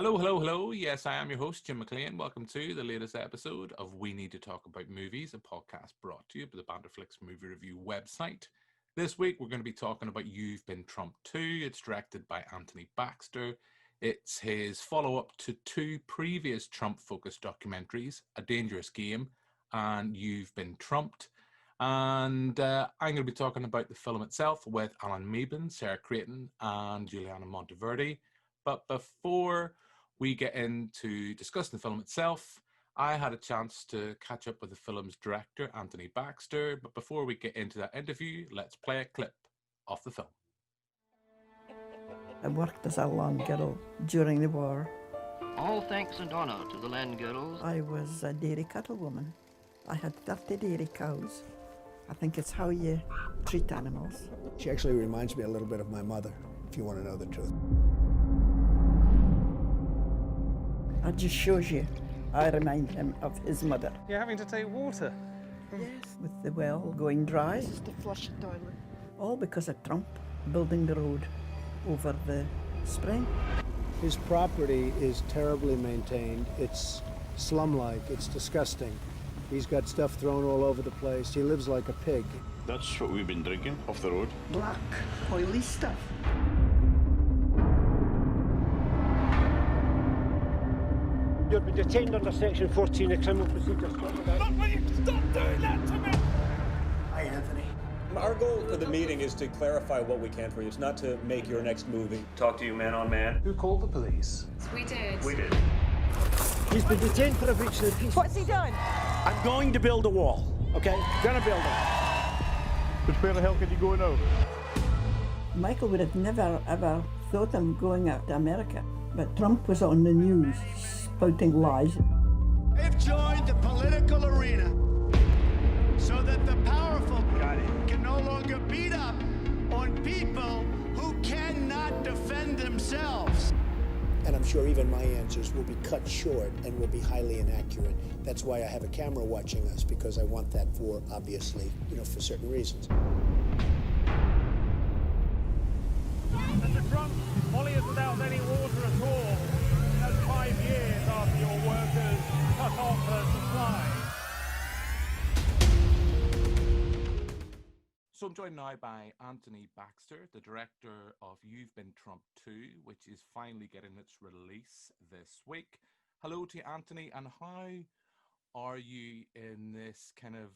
Hello, hello, hello. Yes, I am your host, Jim McLean. Welcome to the latest episode of We Need to Talk About Movies, a podcast brought to you by the Banderflix movie review website. This week, we're going to be talking about You've Been Trumped 2. It's directed by Anthony Baxter. It's his follow-up to two previous Trump-focused documentaries, A Dangerous Game and You've Been Trumped. And I'm going to be talking about the film itself with Alan Meban, Sarah Creighton and Giuliana Monteverde. But before we get into discussing the film itself, I had a chance to catch up with the film's director, Anthony Baxter. But before we get into that interview, let's play a clip of the film. I worked as a land girl during the war. All thanks and honor to the land girls. I was a dairy cattle woman. I had 30 dairy cows. I think it's how you treat animals. She actually reminds me a little bit of my mother, if you want to know the truth. It just shows you I remind him of his mother. You're having to take water? Yes, with the well going dry. This is to flush the toilet. All because of Trump building the road over the spring. His property is terribly maintained. It's slum-like. It's disgusting. He's got stuff thrown all over the place. He lives like a pig. That's what we've been drinking off the road. Black, oily stuff. You'll be detained under Section 14 of Criminal Procedure Scotland Act. Not when you stop doing that to me! Hi, Anthony. Our goal for the meeting is to clarify what we can for you. It's not to make your next movie. Talk to you man on man. Who called the police? We did. We did. He's been detained for a breach of the peace. What's he done? I'm going to build a wall, okay? Gonna build it. But where the hell can you go now? Michael would have never, ever thought of going out to America. But Trump was on the news, spouting lies. They've joined the political arena so that the powerful can no longer beat up on people who cannot defend themselves. And I'm sure even my answers will be cut short and will be highly inaccurate. That's why I have a camera watching us, because I want that for, obviously, for certain reasons. Mr. Trump, Molly is without any water at all. That's 5 years after your workers cut off her supply. So I'm joined now by Anthony Baxter, the director of You've Been Trumped 2, which is finally getting its release this week. Hello to you, Anthony, and how are you in this kind of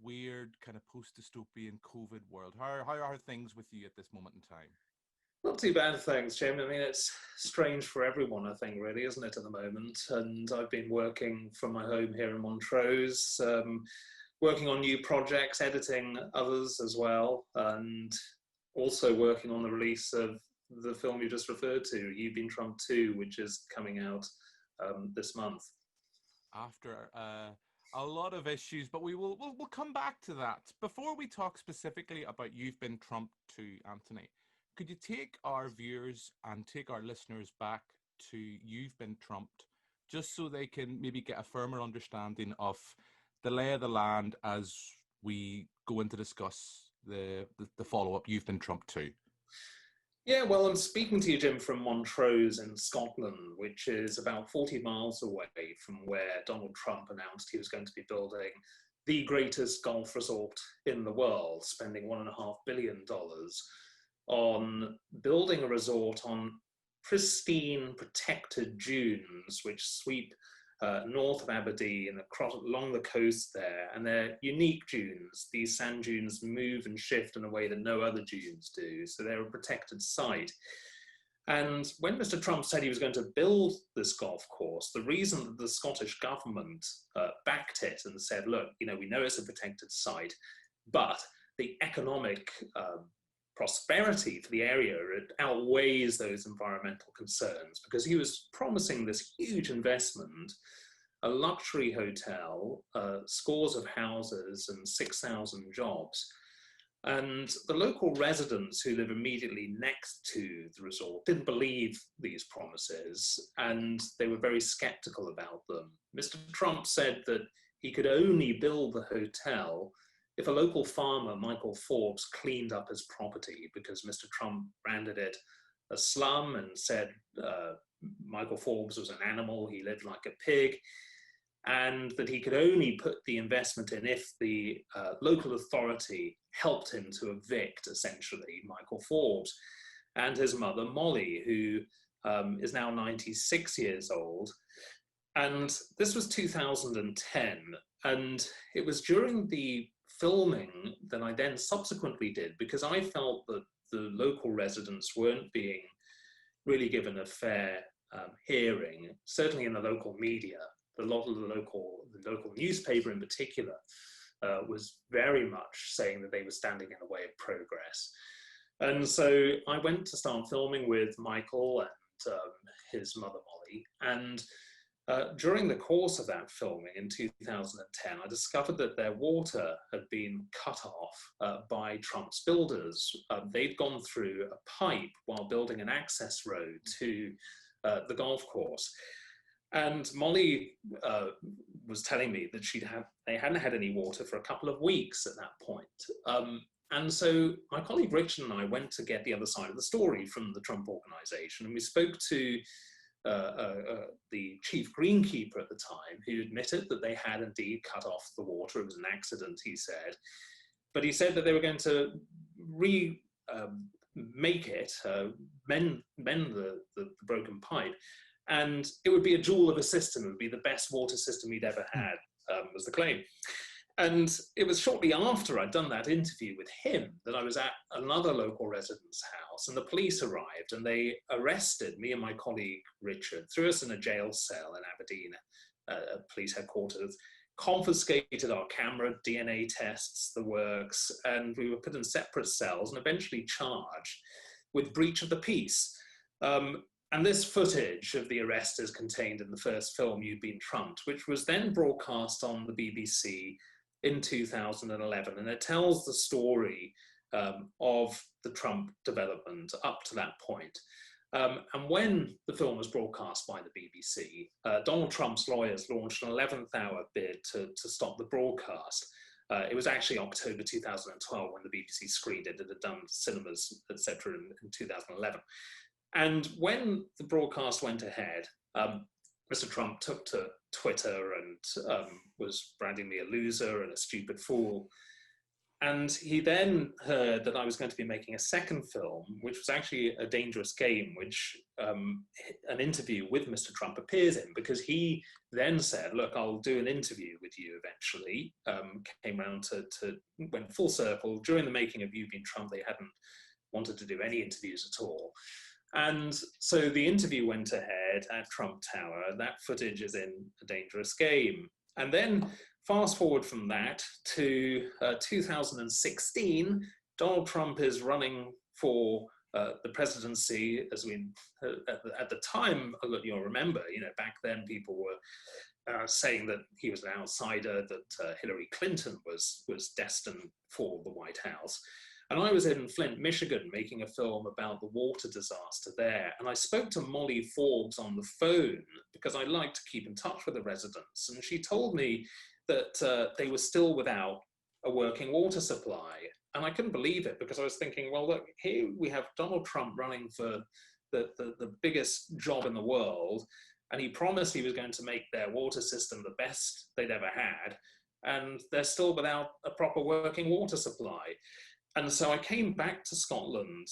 weird, kind of post-dystopian COVID world? How are things with you at this moment in time? Not too bad, thanks, Jim. I mean, it's strange for everyone, I think, really, isn't it, at the moment? And I've been working from my home here in Montrose, working on new projects, editing others as well, and also working on the release of the film you just referred to, You've Been Trumped 2, which is coming out this month. After a lot of issues, but we'll come back to that. Before we talk specifically about You've Been Trumped 2, Anthony, could you take our viewers and take our listeners back to You've Been Trumped, just so they can maybe get a firmer understanding of the lay of the land as we go in to discuss the follow-up, You've Been Trumped 2? Yeah, well, I'm speaking to you, Jim, from Montrose in Scotland, which is about 40 miles away from where Donald Trump announced he was going to be building the greatest golf resort in the world, spending $1.5 billion on building a resort on pristine, protected dunes, which sweep north of Aberdeen, along the coast there, and they're unique dunes. These sand dunes move and shift in a way that no other dunes do, so they're a protected site. And when Mr. Trump said he was going to build this golf course, the reason that the Scottish government backed it and said, look, we know it's a protected site, but the economic prosperity for the area, it outweighs those environmental concerns, because he was promising this huge investment, a luxury hotel, scores of houses and 6,000 jobs. And the local residents who live immediately next to the resort didn't believe these promises, and they were very skeptical about them. Mr. Trump said that he could only build the hotel if a local farmer, Michael Forbes, cleaned up his property, because Mr. Trump branded it a slum and said Michael Forbes was an animal, he lived like a pig, and that he could only put the investment in if the local authority helped him to evict, essentially, Michael Forbes and his mother, Molly, who is now 96 years old. And this was 2010, and it was during the filming that I then subsequently did, because I felt that the local residents weren't being really given a fair hearing, certainly in the local media. A lot of the local newspaper in particular was very much saying that they were standing in the way of progress. And so I went to start filming with Michael and his mother Molly, and during the course of that filming in 2010, I discovered that their water had been cut off by Trump's builders. They'd gone through a pipe while building an access road to the golf course. And Molly was telling me that they hadn't had any water for a couple of weeks at that point. And so my colleague Richard and I went to get the other side of the story from the Trump organization, and we spoke to the chief greenkeeper at the time, who admitted that they had indeed cut off the water. It was an accident, he said. But he said that they were going to mend the broken pipe, and it would be a jewel of a system. It would be the best water system he'd ever had, was the claim. And it was shortly after I'd done that interview with him that I was at another local resident's house, and the police arrived and they arrested me and my colleague Richard, threw us in a jail cell in Aberdeen, police headquarters, confiscated our camera, DNA tests, the works, and we were put in separate cells and eventually charged with breach of the peace. And this footage of the arrest is contained in the first film, You've Been Trumped, which was then broadcast on the BBC in 2011. And it tells the story of the Trump development up to that point. And when the film was broadcast by the BBC, Donald Trump's lawyers launched an 11th hour bid to stop the broadcast. It was actually October 2012 when the BBC screened it. It had done cinemas, etc. in 2011. And when the broadcast went ahead, Mr. Trump took to Twitter and was branding me a loser and a stupid fool. And he then heard that I was going to be making a second film, which was actually A Dangerous Game, which an interview with Mr. Trump appears in, because he then said, look, I'll do an interview with you eventually. Came around went full circle. During the making of You've Been Trump, they hadn't wanted to do any interviews at all. And so the interview went ahead at Trump Tower. That footage is in A Dangerous Game. And then fast forward from that to 2016, Donald Trump is running for the presidency. As we, at the time, you'll remember, back then people were saying that he was an outsider, that Hillary Clinton was destined for the White House. And I was in Flint, Michigan, making a film about the water disaster there. And I spoke to Molly Forbes on the phone because I like to keep in touch with the residents. And she told me that they were still without a working water supply. And I couldn't believe it, because I was thinking, well, look, here we have Donald Trump running for the biggest job in the world. And he promised he was going to make their water system the best they'd ever had. And they're still without a proper working water supply. And so I came back to Scotland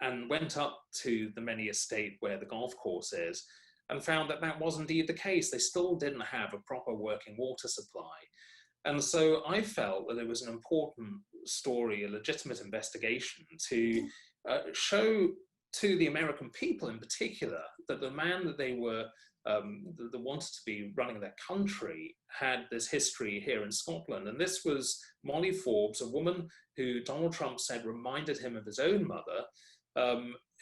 and went up to the Menny estate where the golf course is, and found that that was indeed the case. They still didn't have a proper working water supply. And so I felt that it was an important story, a legitimate investigation to show to the American people in particular that the man that they were, that wanted to be running their country, had this history here in Scotland. And this was Molly Forbes, a woman who Donald Trump said reminded him of his own mother,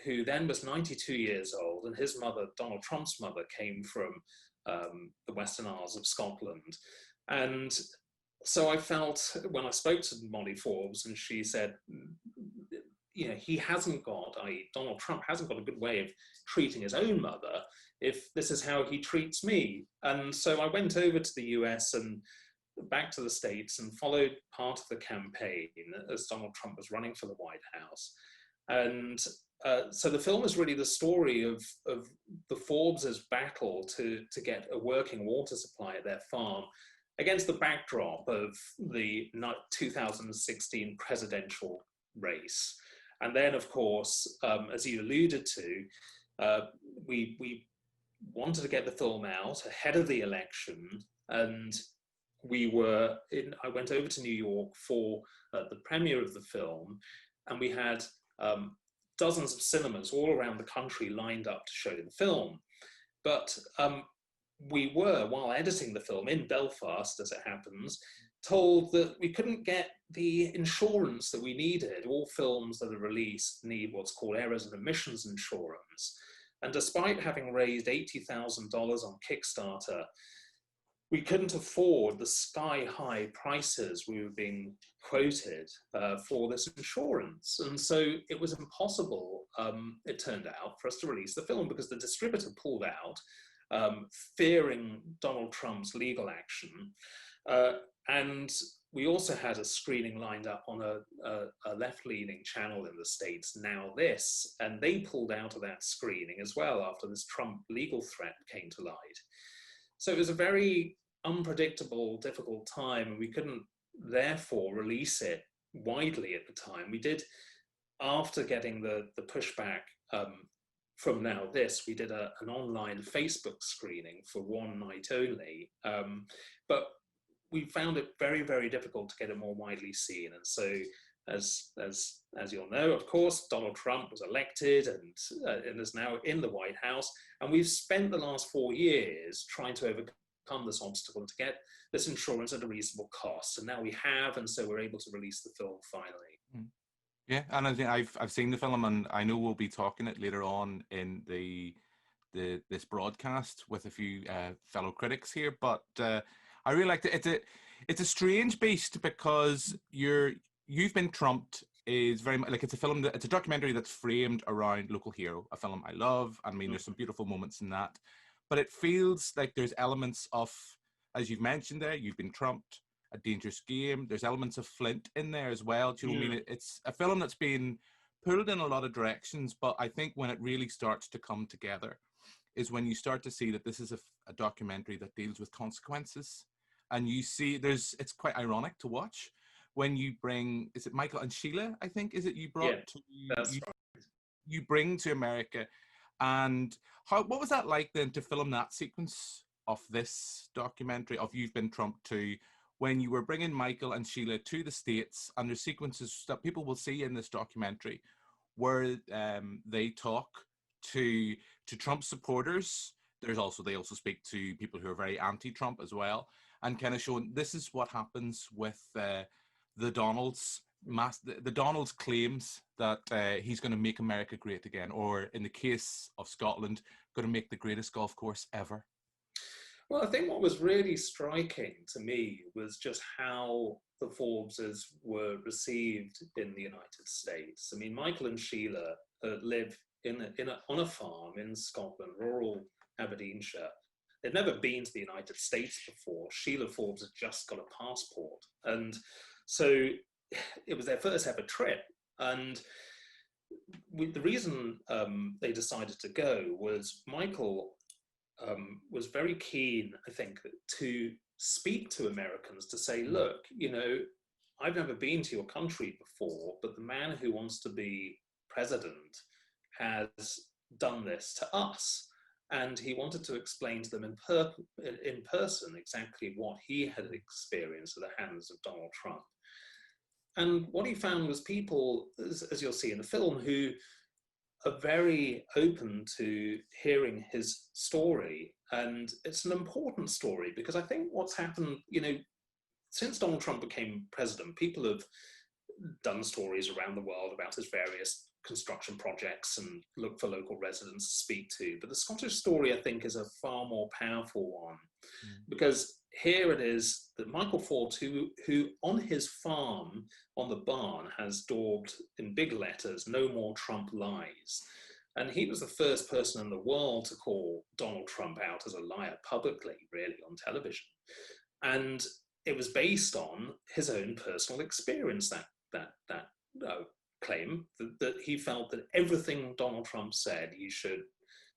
who then was 92 years old. And his mother, Donald Trump's mother, came from the Western Isles of Scotland. And so I felt, when I spoke to Molly Forbes, and she said, he hasn't got, Donald Trump hasn't got a good way of treating his own mother if this is how he treats me. And so I went over to the US and back to the States and followed part of the campaign as Donald Trump was running for the White House. And so the film is really the story of the Forbes' battle to get a working water supply at their farm against the backdrop of the 2016 presidential race. And then, of course, as you alluded to, we wanted to get the film out ahead of the election, and I went over to New York for the premiere of the film, and we had dozens of cinemas all around the country lined up to show the film. But we were, while editing the film in Belfast, as it happens, told that we couldn't get the insurance that we needed. All films that are released need what's called errors and omissions insurance. And despite having raised $80,000 on Kickstarter, we couldn't afford the sky-high prices we were being quoted for this insurance. And so it was impossible, it turned out, for us to release the film because the distributor pulled out, fearing Donald Trump's legal action. And we also had a screening lined up on a left-leaning channel in the States, Now This, and they pulled out of that screening as well after this Trump legal threat came to light. So it was a very unpredictable, difficult time, and we couldn't therefore release it widely at the time. We did, after getting the pushback from Now This, we did an online Facebook screening for one night only, but we found it very, very difficult to get it more widely seen. And so, as you'll know, of course, Donald Trump was elected and is now in the White House. And we've spent the last 4 years trying to overcome this obstacle and to get this insurance at a reasonable cost. And now we have, and so we're able to release the film finally. Yeah, and I think I've seen the film, and I know we'll be talking it later on in this broadcast with a few fellow critics here. But I really liked it. It's a strange beast because You've Been Trumped is very much like it's a documentary that's framed around local hero, a film I love. I mean, there's some beautiful moments in that, but it feels like there's elements of, as you've mentioned there, You've Been Trumped, A Dangerous Game. There's elements of Flint in there as well. Do you know what I mean? It's a film that's been pulled in a lot of directions, but I think when it really starts to come together is when you start to see that this is a documentary that deals with consequences. And you see it's quite ironic to watch when you bring, is it Michael and Sheila, I think, is it you brought you bring to America. And what was that like then to film that sequence of this documentary of You've Been Trumped to when you were bringing Michael and Sheila to the States, and there's sequences that people will see in this documentary where they talk to Trump supporters. They also speak to people who are very anti-Trump as well, and kind of showing this is what happens with the Donald's claims that he's going to make America great again, or in the case of Scotland, going to make the greatest golf course ever. Well, I think what was really striking to me was just how the Forbeses were received in the United States. I mean, Michael and Sheila live on a farm in Scotland, rural Aberdeenshire. They'd never been to the United States before. Sheila Forbes had just got a passport. And so it was their first ever trip. And the reason they decided to go was Michael was very keen, I think, to speak to Americans to say, look, I've never been to your country before, but the man who wants to be president has done this to us. And he wanted to explain to them in person exactly what he had experienced at the hands of Donald Trump. And what he found was people, as you'll see in the film, who are very open to hearing his story. And it's an important story because I think what's happened, since Donald Trump became president, people have done stories around the world about his various construction projects and look for local residents to speak to. But the Scottish story, I think, is a far more powerful one because here it is that Michael Forbes, who on his farm, on the barn, has daubed in big letters, "No more Trump lies." And he was the first person in the world to call Donald Trump out as a liar publicly, really, on television. And it was based on his own personal experience, that claim that he felt that everything Donald Trump said, you should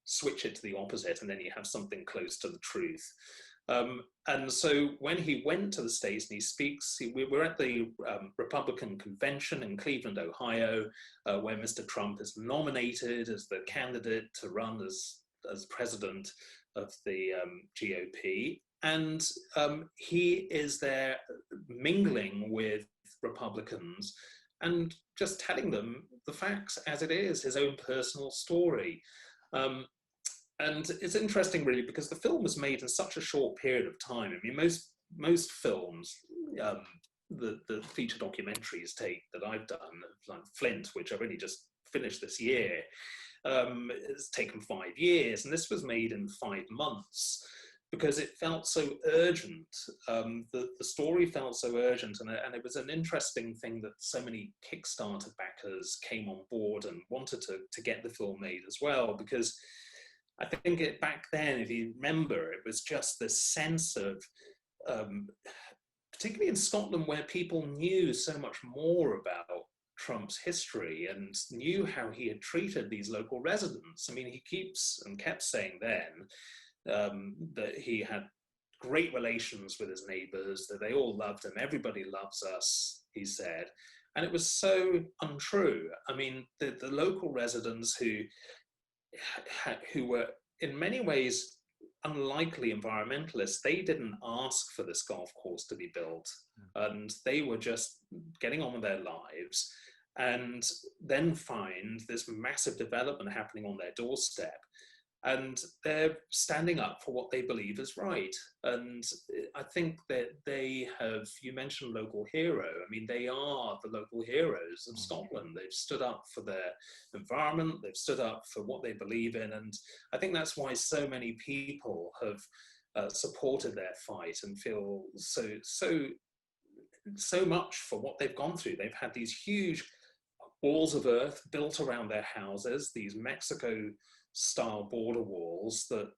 switch it to the opposite, and then you have something close to the truth. And so when he went to the States and he speaks, we're at the Republican convention in Cleveland, Ohio, where Mr. Trump is nominated as the candidate to run as president of the GOP. And he is there mingling with Republicans and just telling them the facts as it is, his own personal story. And it's interesting, really, because the film was made in such a short period of time. I mean, most films, the feature documentaries that I've done, like Flint, which I've only just finished this year, it's taken 5 years, and this was made in 5 months because it felt so urgent. The story felt so urgent, and it was an interesting thing that so many Kickstarter backers came on board and wanted to get the film made as well, because I think back then, if you remember, it was just this sense of, particularly in Scotland, where people knew so much more about Trump's history and knew how he had treated these local residents. I mean, he kept saying then that he had great relations with his neighbors, that they all loved him. Everybody loves us, he said. And it was so untrue. I mean, the local residents who were in many ways unlikely environmentalists, they didn't ask for this golf course to be built, and they were just getting on with their lives, and then find this massive development happening on their doorstep, and they're standing up for what they believe is right. And I think that they have, you mentioned local hero, I mean, they are the local heroes of Scotland. They've stood up for their environment, they've stood up for what they believe in, and I think that's why so many people have supported their fight and feel so much for what they've gone through. They've had these huge walls of earth built around their houses, these Mexico-style border walls that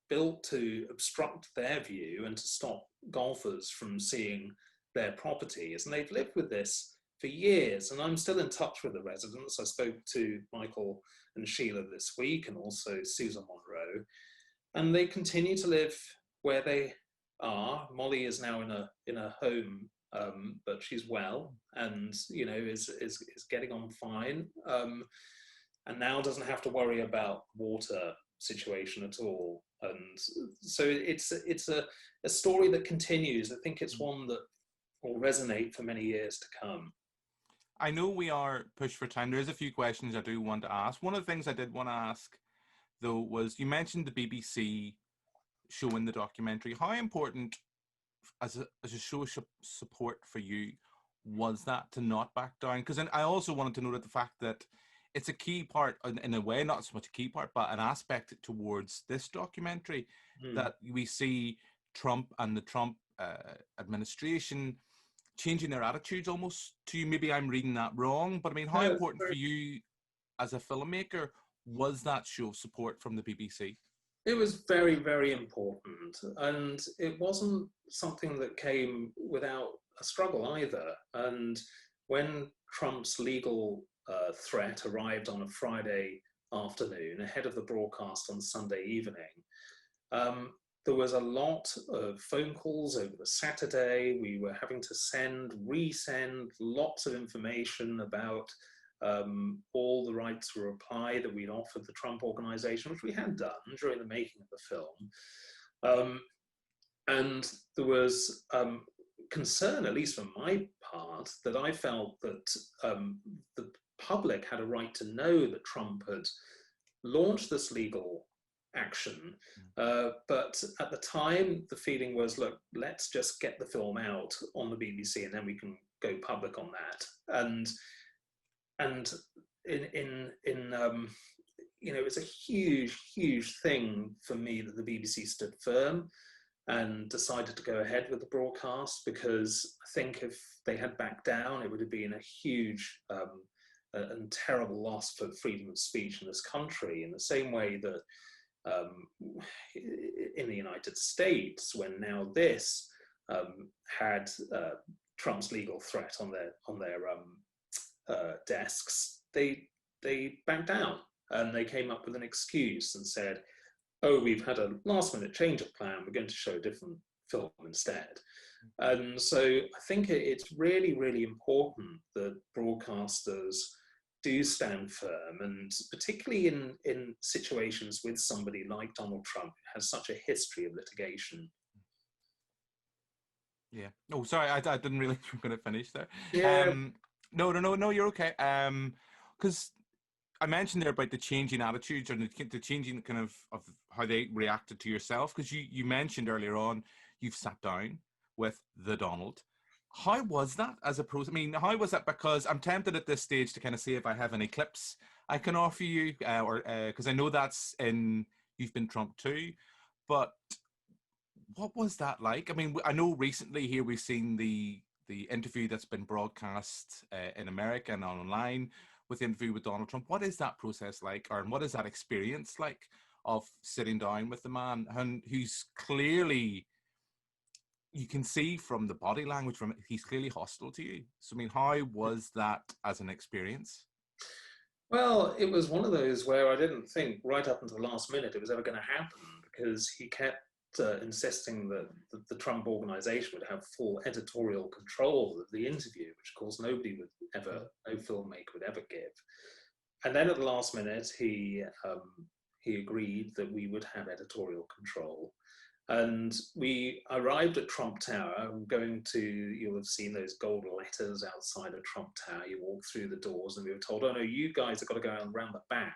built to obstruct their view and to stop golfers from seeing their properties. And they've lived with this for years. And I'm still in touch with the residents. I spoke to Michael and Sheila this week, and also Susan Monroe. And they continue to live where they are. Molly is now in a home, but she's well, and is getting on fine. And now doesn't have to worry about water situation at all. And so it's a story that continues. I think it's one that will resonate for many years to come. I know we are pushed for time. There's a few questions I do want to ask. One of the things I did want to ask, though, was you mentioned the BBC showing the documentary. How important, as a show of support for you, was that to not back down? Because I also wanted to note the fact that it's a key part, in a way, not so much a key part, but an aspect towards this documentary, that we see Trump and the Trump administration changing their attitudes almost to you. Maybe I'm reading that wrong, but I mean, how important for you as a filmmaker was that show of support from the BBC? It was very, very important. And it wasn't something that came without a struggle either. And when Trump's legal threat arrived on a Friday afternoon ahead of the broadcast on Sunday evening, there was a lot of phone calls over the Saturday. We were having to resend lots of information about all the rights to reply that we'd offered the Trump organization, which we had done during the making of the film. And there was concern, at least from my part, that I felt that the public had a right to know that Trump had launched this legal action. But at the time, the feeling was, look, let's just get the film out on the BBC and then we can go public on that. And it's a huge, huge thing for me that the BBC stood firm and decided to go ahead with the broadcast, because I think if they had backed down, it would have been a huge and terrible loss for freedom of speech in this country, in the same way that in the United States, when now this had Trump's legal threat on their desks, they backed down and they came up with an excuse and said, "Oh, we've had a last-minute change of plan. We're going to show a different film instead." And so I think it's really, really important that broadcasters do stand firm, and particularly in situations with somebody like Donald Trump, who has such a history of litigation. Yeah. Oh, sorry, I didn't really think you were going to finish there. Yeah. No, you're okay. Because I mentioned there about the changing attitudes and the changing kind of how they reacted to yourself. Because you mentioned earlier on, you've sat down with the Donald. How was that as a process? I mean, how was that? Because I'm tempted at this stage to kind of see if I have any clips I can offer you, or because I know that's in You've Been Trump too. But what was that like? I mean, I know recently here we've seen the interview that's been broadcast in America and online with the interview with Donald Trump. What is that process like, or what is that experience like of sitting down with the man and who's clearly, you can see from the body language from it, he's clearly hostile to you. So, I mean, how was that as an experience? Well, it was one of those where I didn't think right up until the last minute it was ever going to happen, because he kept insisting that the Trump organization would have full editorial control of the interview, which of course no filmmaker would ever give. And then at the last minute, he agreed that we would have editorial control. And we arrived at Trump Tower, you'll have seen those gold letters outside of Trump Tower. You walk through the doors and we were told, "Oh no, you guys have got to go around the back."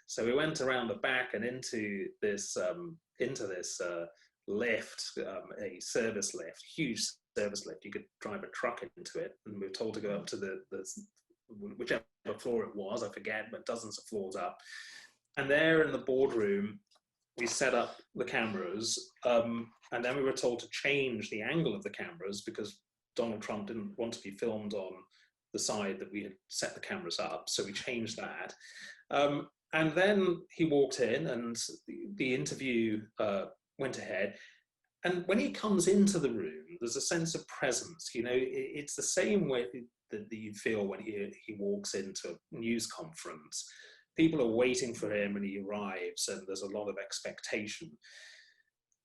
So we went around the back and into this lift, a service lift, huge service lift. You could drive a truck into it, and we were told to go up to the whichever floor it was, I forget, but dozens of floors up. And there in the boardroom, we set up the cameras, and then we were told to change the angle of the cameras because Donald Trump didn't want to be filmed on the side that we had set the cameras up. So we changed that. And then he walked in and the interview went ahead. And when he comes into the room, there's a sense of presence. You know, it's the same way that you feel when he walks into a news conference. People are waiting for him when he arrives, and there's a lot of expectation.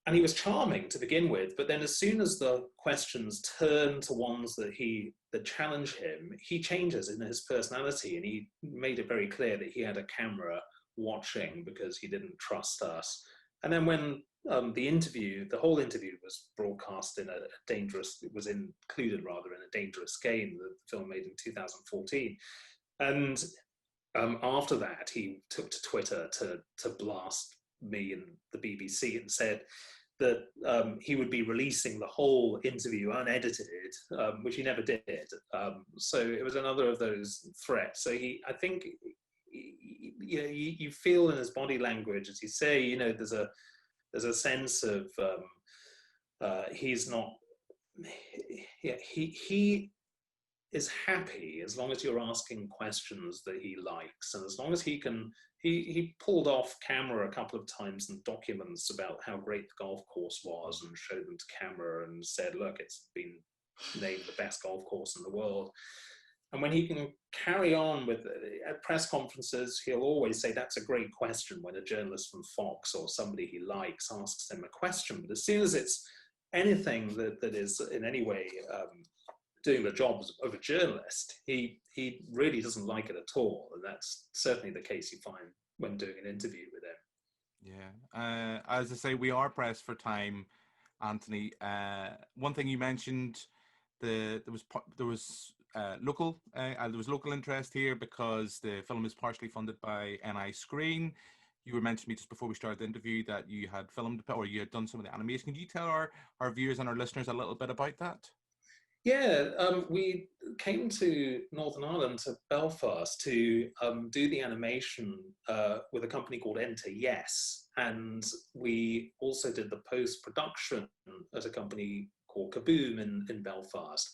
And he was charming to begin with, but then as soon as the questions turn to ones that challenge him, he changes in his personality, and he made it very clear that he had a camera watching because he didn't trust us. And then when the whole interview was broadcast it was included rather in A Dangerous Game, the film made in 2014. And after that, he took to Twitter to blast me and the BBC and said that he would be releasing the whole interview unedited, which he never did. So it was another of those threats. So I think you feel in his body language, as you say, you know, there's a sense of he's not. He is happy as long as you're asking questions that he likes, and as long as he can. He pulled off camera a couple of times in documents about how great the golf course was, and showed them to camera and said, "Look, it's been named the best golf course in the world." And when he can carry on with at press conferences, he'll always say, "That's a great question," when a journalist from Fox or somebody he likes asks him a question. But as soon as it's anything that is in any way doing the job of a journalist, he really doesn't like it at all. And that's certainly the case you find when doing an interview with him. Yeah. As I say, we are pressed for time, Anthony. One thing you mentioned, there was local interest here because the film is partially funded by NI Screen. You were mentioning to me just before we started the interview that you had filmed or you had done some of the animation. Can you tell our viewers and our listeners a little bit about that? Yeah, we came to Northern Ireland, to Belfast, to do the animation with a company called Enter Yes. And we also did the post-production at a company called Kaboom in Belfast.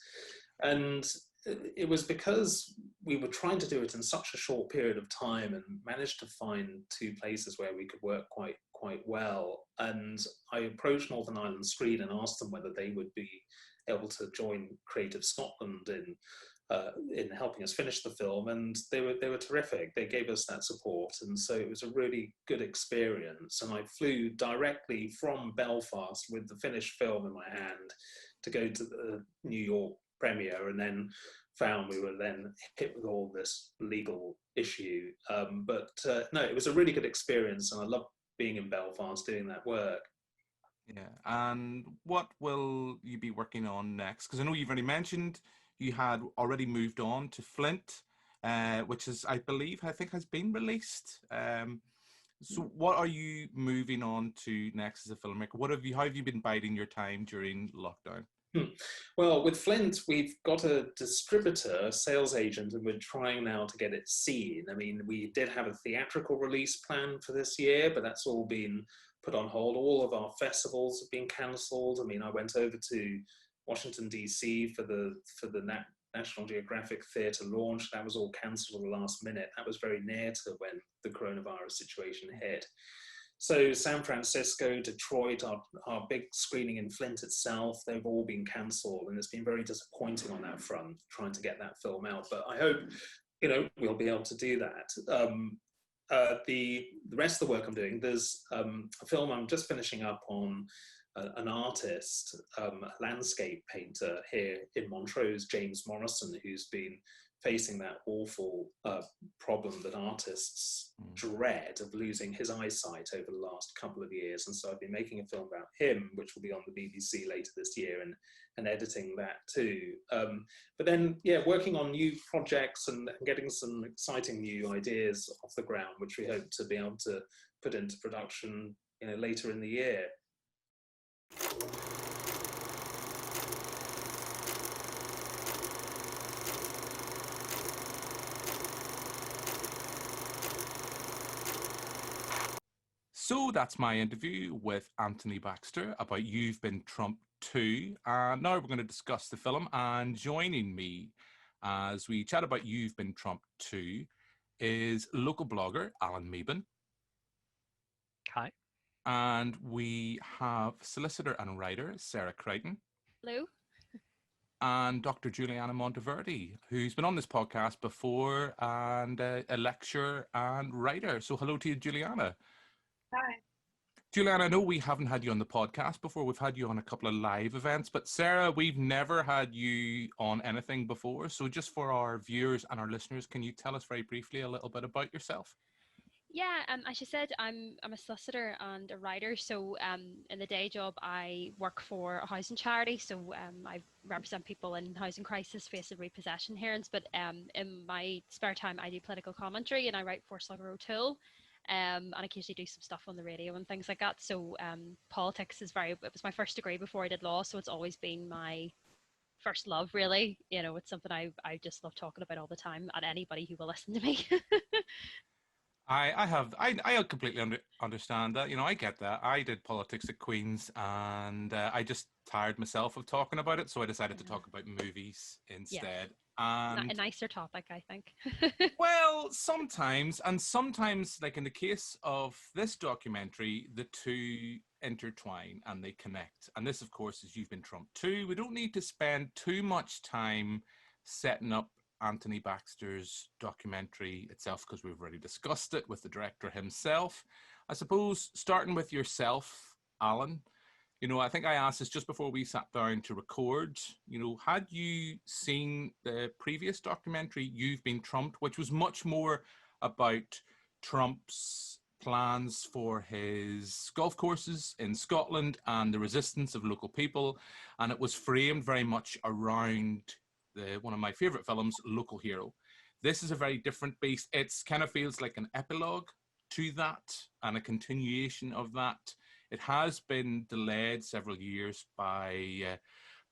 And it was because we were trying to do it in such a short period of time and managed to find two places where we could work quite well. And I approached Northern Ireland Screen and asked them whether they would be able to join Creative Scotland in in helping us finish the film, and they were terrific. They gave us that support, and so it was a really good experience. And I flew directly from Belfast with the finished film in my hand to go to the New York premiere, and then found we were then hit with all this legal issue. But no, it was a really good experience, and I loved being in Belfast doing that work. Yeah, and what will you be working on next? Because I know you've already mentioned you had already moved on to Flint, which is, I think has been released. So what are you moving on to next as a filmmaker? How have you been biding your time during lockdown? Well, with Flint, we've got a distributor, a sales agent, and we're trying now to get it seen. I mean, we did have a theatrical release plan for this year, but that's all been put on hold. All of our festivals have been cancelled. I mean, I went over to Washington, D.C. for the National Geographic Theatre launch. That was all cancelled at the last minute. That was very near to when the coronavirus situation hit. So San Francisco, Detroit, our big screening in Flint itself, they've all been cancelled, and it's been very disappointing on that front, trying to get that film out. But I hope, we'll be able to do that. The rest of the work I'm doing, there's a film I'm just finishing up on an artist, a landscape painter here in Montrose, James Morrison, who's been facing that awful problem that artists dread of losing his eyesight over the last couple of years. And so I've been making a film about him, which will be on the BBC later this year, and editing that too. But then, working on new projects and getting some exciting new ideas off the ground, which we hope to be able to put into production later in the year. So that's my interview with Anthony Baxter about You've Been Trump 2. And now we're going to discuss the film. And joining me as we chat about You've Been Trump 2 is local blogger Alan Meban. Hi. And we have solicitor and writer Sarah Creighton. Hello. And Dr. Giuliana Monteverde, who's been on this podcast before, and a lecturer and writer. So hello to you, Giuliana. Hi. Giuliana, I know we haven't had you on the podcast before. We've had you on a couple of live events, but Sarah, we've never had you on anything before. So just for our viewers and our listeners, can you tell us very briefly a little bit about yourself? Yeah, as you said, I'm a solicitor and a writer. So in the day job, I work for a housing charity. So I represent people in housing crisis facing repossession hearings. But in my spare time, I do political commentary and I write for Slugger O'Toole. And occasionally do some stuff on the radio and things like that. So politics it was my first degree before I did law, so it's always been my first love, really. It's something I just love talking about all the time at anybody who will listen to me. I completely understand that. I get that. I did politics at Queen's, and I just tired myself of talking about it, so I decided to talk about movies instead. Yeah. And a nicer topic, I think. Well, sometimes, like in the case of this documentary, the two intertwine and they connect. And this, of course, is You've Been Trump 2. We don't need to spend too much time setting up Anthony Baxter's documentary itself, because we've already discussed it with the director himself. I suppose, starting with yourself, Alan, I think I asked this just before we sat down to record. Had you seen the previous documentary, You've Been Trumped, which was much more about Trump's plans for his golf courses in Scotland and the resistance of local people, and it was framed very much around one of my favourite films, Local Hero. This is a very different beast. It kind of feels like an epilogue to that and a continuation of that. It has been delayed several years by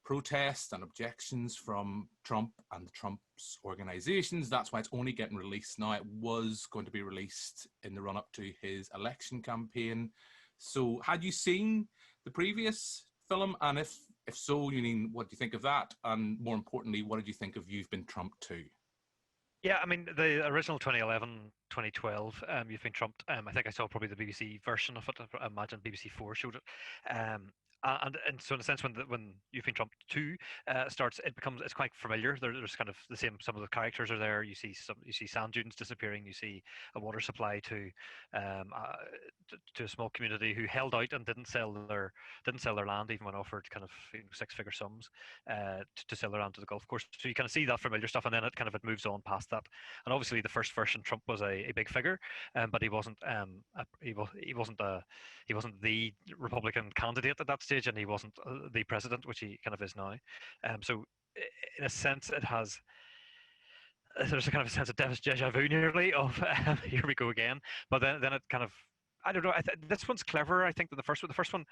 protests and objections from Trump and Trump's organizations. That's why it's only getting released now. It was going to be released in the run-up to his election campaign. So had you seen the previous film? And if so, what do you think of that? And more importantly, what did you think of You've Been Trumped 2? Yeah, I mean, the original 2011, 2012, You've Been Trumped, I think I saw probably the BBC version of it. I imagine BBC 4 showed it. And so in a sense, when You've Been Trump 2 starts, it's quite familiar. There's kind of the same. Some of the characters are there. You see sand dunes disappearing. You see a water supply to a small community who held out and didn't sell their land even when offered kind of six-figure sums to sell their land to the golf course. So you kind of see that familiar stuff, and then it moves on past that. And obviously, the first version, Trump was a big figure, but he wasn't the Republican candidate at that stage, and he wasn't the president, which he kind of is now. So in a sense, there's a kind of a sense of deja vu nearly of here we go again. But then it kind of, I don't know. This one's clever. I think that the first one,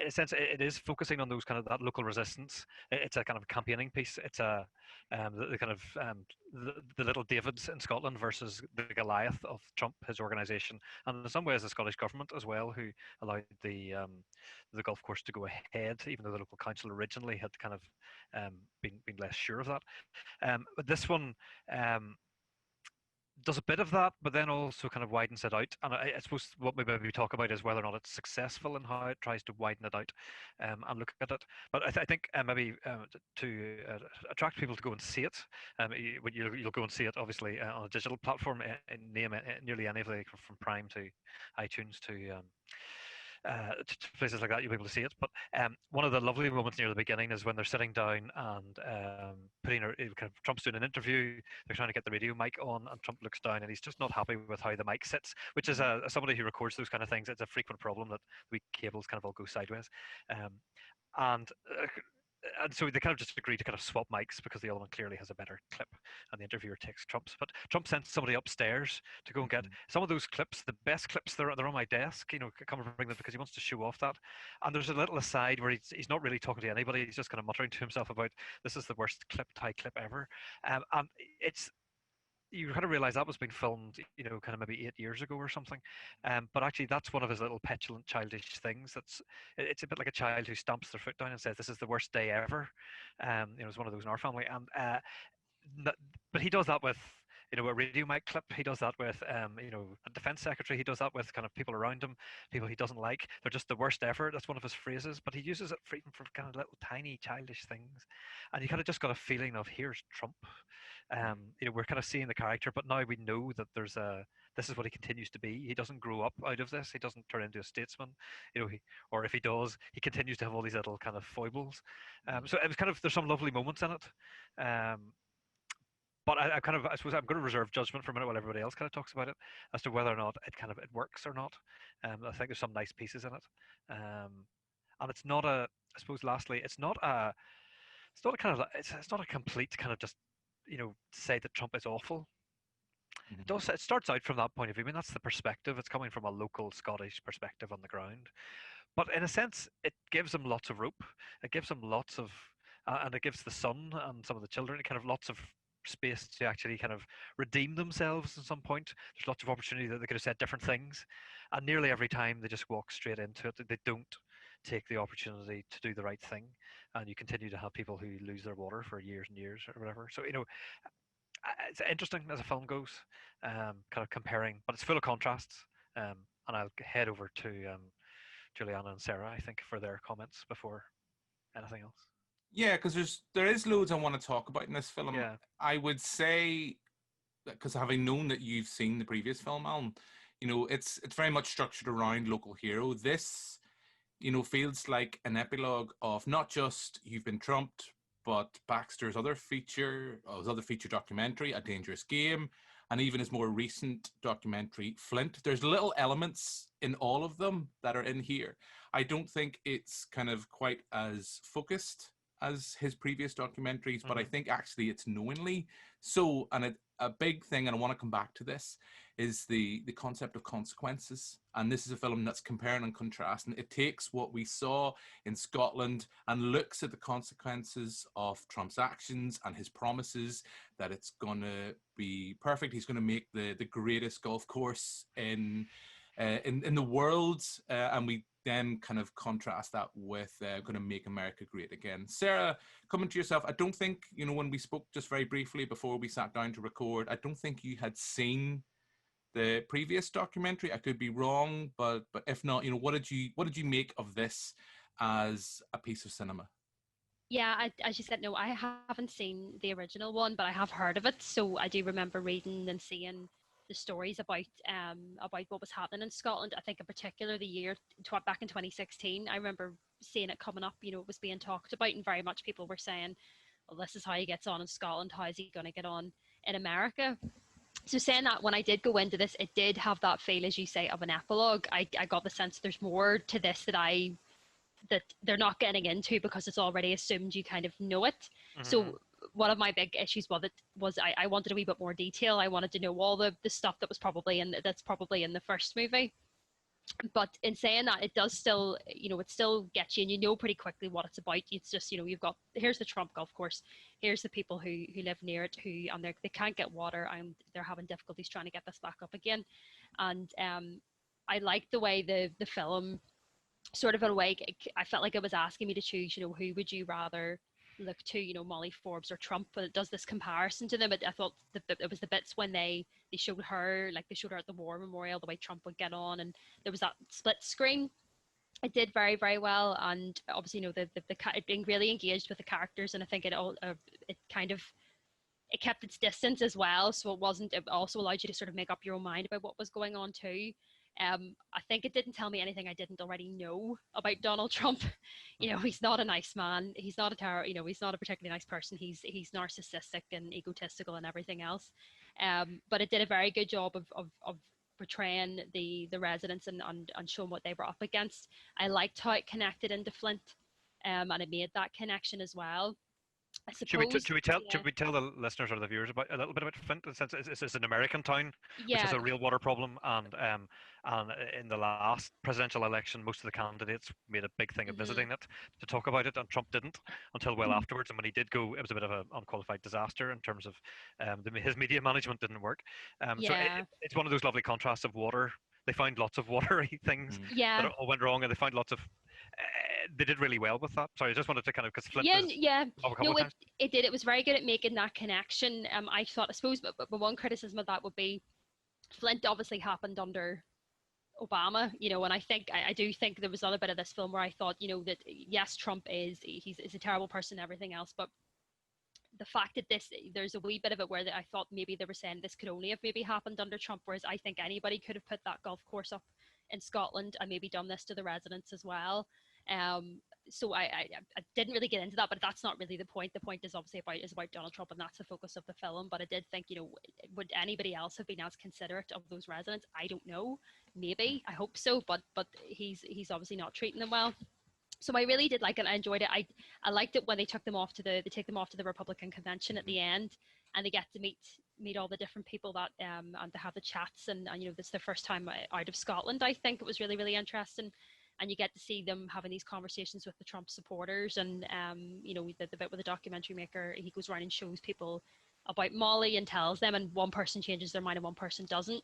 in a sense, it is focusing on those kind of that local resistance. It's a kind of campaigning piece. It's the kind of the little Davids in Scotland versus the Goliath of Trump, his organisation, and in some ways the Scottish government as well, who allowed the golf course to go ahead, even though the local council originally had kind of been less sure of that. But this one does a bit of that, but then also kind of widens it out. And I suppose what we maybe talk about is whether or not it's successful in how it tries to widen it out and look at it. But I think maybe to attract people to go and see it, you'll go and see it obviously on a digital platform, nearly any of the, from Prime to iTunes to places like that, you'll be able to see it. But one of the lovely moments near the beginning is when they're sitting down and Trump's doing an interview. They're trying to get the radio mic on, and Trump looks down and he's just not happy with how the mic sits, which is somebody who records those kind of things. It's a frequent problem that the cables kind of all go sideways. And so they kind of just agree to kind of swap mics because the other one clearly has a better clip, and the interviewer takes Trump's. But Trump sends somebody upstairs to go and get some of those clips, the best clips. They're on my desk, come and bring them because he wants to show off that. And there's a little aside where he's not really talking to anybody. He's just kind of muttering to himself about, this is the worst tie clip ever. And it's, you kind of realize that was being filmed, kind of maybe 8 years ago or something. But actually, that's one of his little petulant, childish things. It's a bit like a child who stamps their foot down and says, "This is the worst day ever." It's one of those in our family, but he does that with a radio mic clip. He does that with a defense secretary. He does that with kind of people around him, people he doesn't like. They're just the worst ever. That's one of his phrases, but he uses it for kind of little tiny childish things, and you kind of just got a feeling of, here's Trump. We're kind of seeing the character, but now we know that this is what he continues to be. He doesn't grow up out of this. He doesn't turn into a statesman, or if he does, he continues to have all these little kind of foibles. So it was kind of, there's some lovely moments in it. But I suppose I'm going to reserve judgment for a minute while everybody else kind of talks about it as to whether or not it works or not. I think there's some nice pieces in it, and it's not a. I suppose lastly, it's not a complete kind of just say that Trump is awful. It starts out from that point of view. I mean, that's the perspective. It's coming from a local Scottish perspective on the ground, but in a sense, it gives him lots of rope. It gives him lots of, and it gives the son and some of the children kind of lots of space to actually kind of redeem themselves at some point. There's lots of opportunity that they could have said different things, and nearly every time they just walk straight into it. They don't take the opportunity to do the right thing, and you continue to have people who lose their water for years and years or whatever. So it's interesting as a film goes, kind of comparing, but it's full of contrasts. And I'll head over to Giuliana and Sarah, I think, for their comments before anything else. Yeah, because there is loads I want to talk about in this film. Yeah. I would say, because having known that you've seen the previous film, Alan, it's very much structured around local hero. This, feels like an epilogue of not just You've Been Trumped, but Baxter's other feature documentary, A Dangerous Game, and even his more recent documentary, Flint. There's little elements in all of them that are in here. I don't think it's kind of quite as focused as his previous documentaries, but I think actually it's knowingly so. And a big thing, and I want to come back to this, is the concept of consequences. And this is a film that's comparing and contrasting. It takes what we saw in Scotland and looks at the consequences of Trump's actions and his promises that it's going to be perfect. He's going to make the greatest golf course in the world, and we then kind of contrast that with going to make America great again. Sarah, coming to yourself, I don't think, when we spoke just very briefly before we sat down to record, I don't think you had seen the previous documentary. I could be wrong, but if not, what did you make of this? as a piece of cinema? Yeah, as you said, no, I haven't seen the original one, but I have heard of it. So I do remember reading and seeing the stories about what was happening in Scotland. I think in particular the year back in 2016, I remember seeing it coming up. It was being talked about, and very much people were saying, "Well, this is how he gets on in Scotland. How is he going to get on in America?" So saying that, when I did go into this, it did have that feel, as you say, of an epilogue. I got the sense there's more to this that they're not getting into because it's already assumed you kind of know it. So one of my big issues with it was I wanted a wee bit more detail. I wanted to know all the stuff that's probably in the first movie. But in saying that, it does still, it still gets you, and you know pretty quickly what it's about. It's just, you've got, here's the Trump golf course, here's the people who live near it, and they can't get water, and they're having difficulties trying to get this back up again. And I liked the way the film sort of, in a way, I felt like it was asking me to choose, who would you rather look to, Molly Forbes or Trump, but it does this comparison to them. I thought that it was the bits when they showed her, like they showed her at the war memorial, the way Trump would get on, and there was that split screen. It did very, very well, and obviously, it being really engaged with the characters, and I think it kept its distance as well, so it also allowed you to sort of make up your own mind about what was going on too. I think it didn't tell me anything I didn't already know about Donald Trump. He's not a nice man. He's not he's not a particularly nice person. He's narcissistic and egotistical and everything else. But it did a very good job of portraying the residents and showing what they were up against. I liked how it connected into Flint, and it made that connection as well. I suppose. Should we tell the listeners or the viewers about a little bit about Flint? Since it's an American town, which has a real water problem, and in the last presidential election, most of the candidates made a big thing of visiting it to talk about it, and Trump didn't until well afterwards. And when he did go, it was a bit of an unqualified disaster in terms of his media management didn't work. So it's one of those lovely contrasts of water. They found lots of watery things that all went wrong, and they found lots of. They did really well with that. Sorry, I just wanted to kind of, because Flint it did. It was very good at making that connection. I suppose, but one criticism of that would be, Flint obviously happened under Obama, and I do think there was a little bit of this film where I thought, that yes, Trump is a terrible person and everything else, but the fact that there's a wee bit of it where I thought maybe they were saying this could only have maybe happened under Trump, whereas I think anybody could have put that golf course up in Scotland and maybe done this to the residents as well. So I didn't really get into that, but that's not really the point. The point is obviously about Donald Trump, and that's the focus of the film. But I did think, would anybody else have been as considerate of those residents? I don't know. Maybe. I hope so. But he's obviously not treating them well. So I really did like it. I enjoyed it. I liked it when they take them off to the Republican convention at the end, and they get to meet all the different people that and to have the chats, and this is their first time out of Scotland. I think it was really, really interesting. And you get to see them having these conversations with the Trump supporters, and the bit with the documentary maker, he goes around and shows people about Molly and tells them, and one person changes their mind and one person doesn't.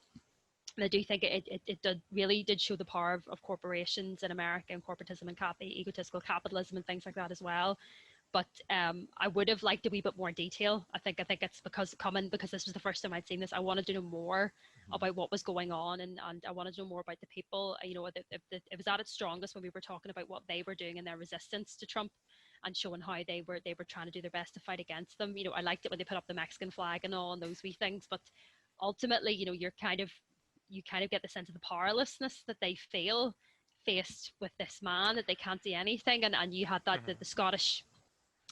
And I do think it really did show the power of corporations in America, and corporatism and egotistical capitalism and things like that as well. But I would have liked a wee bit more detail. I think it's because this was the first time I'd seen this. I wanted to know more about what was going on, and I wanted to know more about the people. It was at its strongest when we were talking about what they were doing in their resistance to Trump, and showing how they were trying to do their best to fight against them. I liked it when they put up the Mexican flag and all, and those wee things. But ultimately, you kind of get the sense of the powerlessness that they feel faced with this man, that they can't do anything. And you had that the Scottish,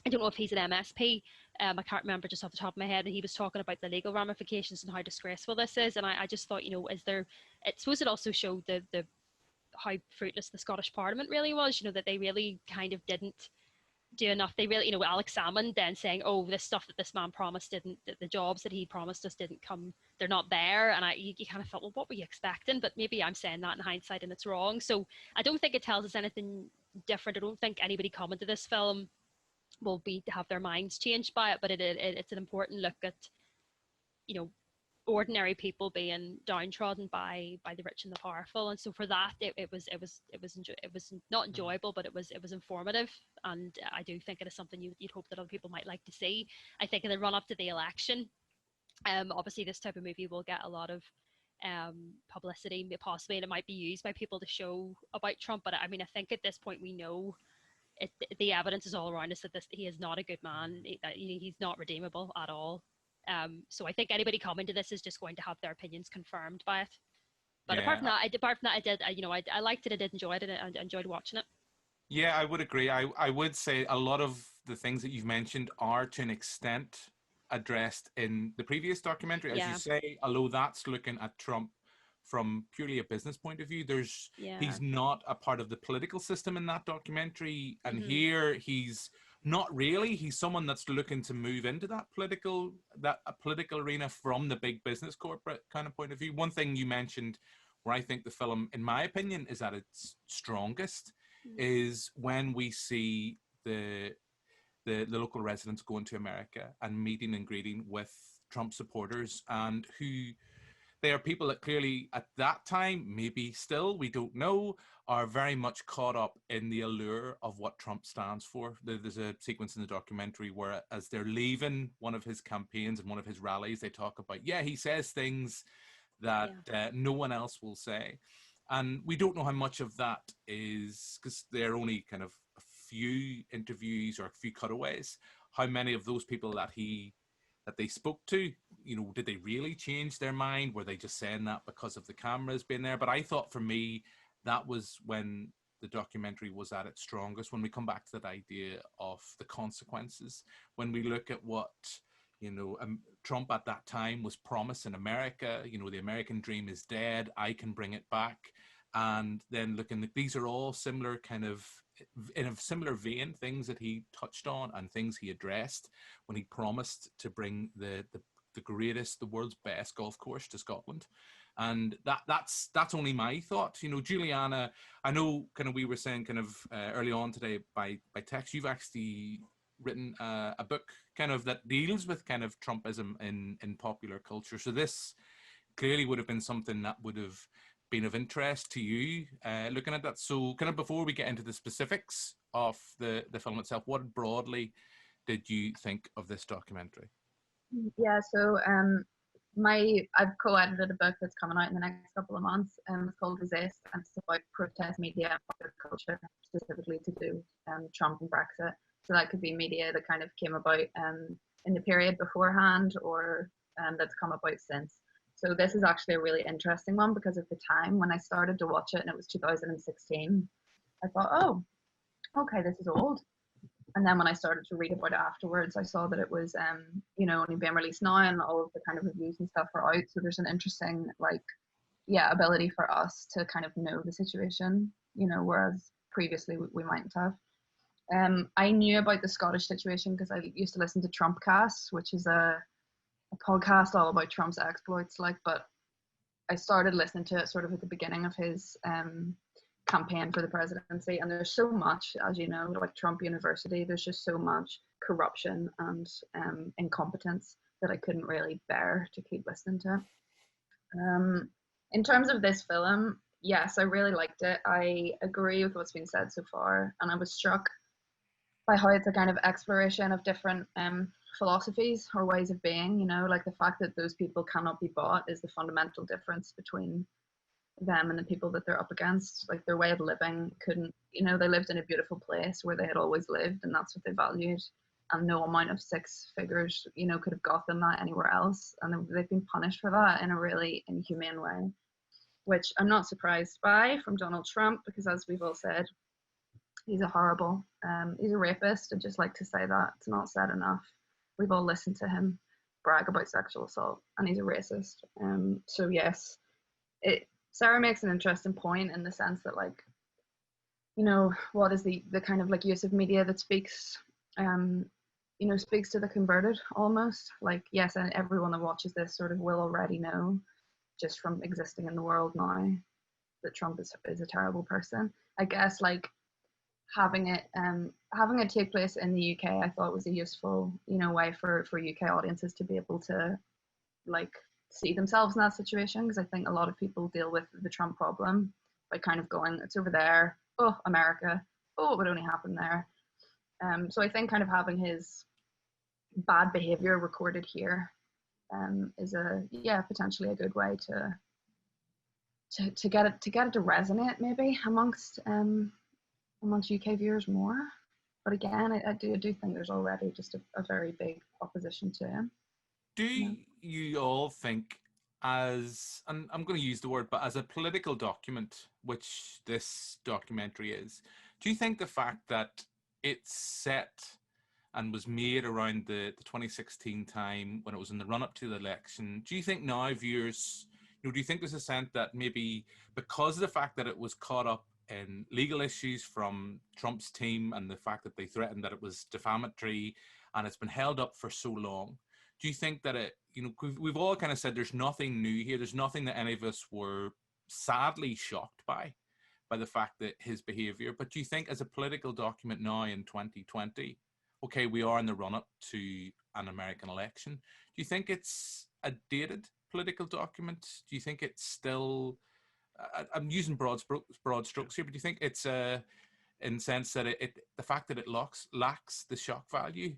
I don't know if he's an MSP, I can't remember just off the top of my head, and he was talking about the legal ramifications and how disgraceful this is. And I just thought, I suppose it also showed the how fruitless the Scottish Parliament really was, that they really kind of didn't do enough. They really, Alex Salmond then saying, oh, this stuff that this man promised the jobs that he promised us didn't come, they're not there. And you kind of thought, well, what were you expecting? But maybe I'm saying that in hindsight and it's wrong. So I don't think it tells us anything different. I don't think anybody coming to this film will have their minds changed by it, but it's an important look at ordinary people being downtrodden by the rich and the powerful. And so for that, it was not enjoyable, but it was informative, and I do think it is something you'd hope that other people might like to see. I think in the run up to the election, obviously this type of movie will get a lot of publicity, possibly, and it might be used by people to show about Trump. But I mean, I think at this point we know the evidence is all around us that he is not a good man. He's not redeemable at all. So I think anybody coming to this is just going to have their opinions confirmed by it. But apart from that, I liked it. I did enjoy it, and I enjoyed watching it. Yeah, I would agree. I would say a lot of the things that you've mentioned are to an extent addressed in the previous documentary. As you say, although that's looking at Trump from purely a business point of view, he's not a part of the political system in that documentary. And here he's not really. He's someone that's looking to move into that political arena from the big business corporate kind of point of view. One thing you mentioned where I think the film, in my opinion, is at its strongest is when we see the local residents going to America and meeting and greeting with Trump supporters, and who they are people that clearly at that time, maybe still, we don't know, are very much caught up in the allure of what Trump stands for. There's a sequence in the documentary where as they're leaving one of his campaigns and one of his rallies, they talk about, he says things that no one else will say. And we don't know how much of that is, because they're only kind of a few interviews or a few cutaways, how many of those people that they spoke to, did they really change their mind? Were they just saying that because of the cameras being there? But I thought for me, that was when the documentary was at its strongest, when we come back to that idea of the consequences, when we look at what, Trump at that time was promising America, the American dream is dead, I can bring it back. And then looking at, these are all similar kind of, in a similar vein, things that he touched on and things he addressed when he promised to bring the world's best golf course to Scotland. And that's only my thought. Giuliana, I know kind of we were saying kind of early on today by text, you've actually written a book kind of that deals with kind of Trumpism in popular culture. So this clearly would have been something that would have been of interest to you looking at that. So kind of before we get into the specifics of the film itself, what broadly did you think of this documentary? Yeah, so I've co-edited a book that's coming out in the next couple of months. It's called Resist, and it's about protest media and popular culture, specifically to do Trump and Brexit. So that could be media that kind of came about in the period beforehand, or that's come about since. So this is actually a really interesting one because at the time when I started to watch it, and it was 2016, I thought, oh, okay, this is old. And then when I started to read about it afterwards, I saw that it was, only being released now, and all of the kind of reviews and stuff are out. So there's an interesting, ability for us to kind of know the situation, whereas previously we mightn't have. I knew about the Scottish situation because I used to listen to Trumpcast, which is a podcast all about Trump's exploits, but I started listening to it sort of at the beginning of his campaign for the presidency, and there's so much, as you know, like Trump University, there's just so much corruption and incompetence that I couldn't really bear to keep listening to. In terms of this film, yes, I really liked it. I agree with what's been said so far, and I was struck by how it's a kind of exploration of different philosophies or ways of being, like the fact that those people cannot be bought is the fundamental difference between them and the people that they're up against. Like their way of living couldn't, they lived in a beautiful place where they had always lived, and that's what they valued, and no amount of six figures, could have got them that anywhere else, and they've been punished for that in a really inhumane way, which I'm not surprised by from Donald Trump, because as we've all said, he's a horrible, he's a rapist. I'd just like to say that. It's not said enough. We've all listened to him brag about sexual assault, and he's a racist. So yes, Sarah makes an interesting point in the sense that, what is the kind of use of media that speaks, speaks to the converted almost. Yes, and everyone that watches this sort of will already know, just from existing in the world now, that Trump is a terrible person. I guess having it take place in the UK, I thought was a useful, way for UK audiences to be able to see themselves in that situation, because I think a lot of people deal with the Trump problem by kind of going, it's over there, oh, America, oh, it would only happen there. So I think kind of having his bad behavior recorded here is potentially a good way to to get it to resonate maybe amongst UK viewers more. But again, I do think there's already just a very big opposition to him. Do you all think, as, and I'm going to use the word, but as a political document, which this documentary is, do you think the fact that it's set and was made around the 2016 time when it was in the run-up to the election, do you think now viewers, do you think there's a sense that maybe because of the fact that it was caught up in legal issues from Trump's team and the fact that they threatened that it was defamatory and it's been held up for so long, do you think that it, we've all kind of said there's nothing new here, there's nothing that any of us were sadly shocked by the fact that his behavior, but do you think as a political document now in 2020, okay, we are in the run-up to an American election, do you think it's a dated political document? Do you think it's still, I'm using broad strokes here, but do you think it's in the sense that the fact that it lacks the shock value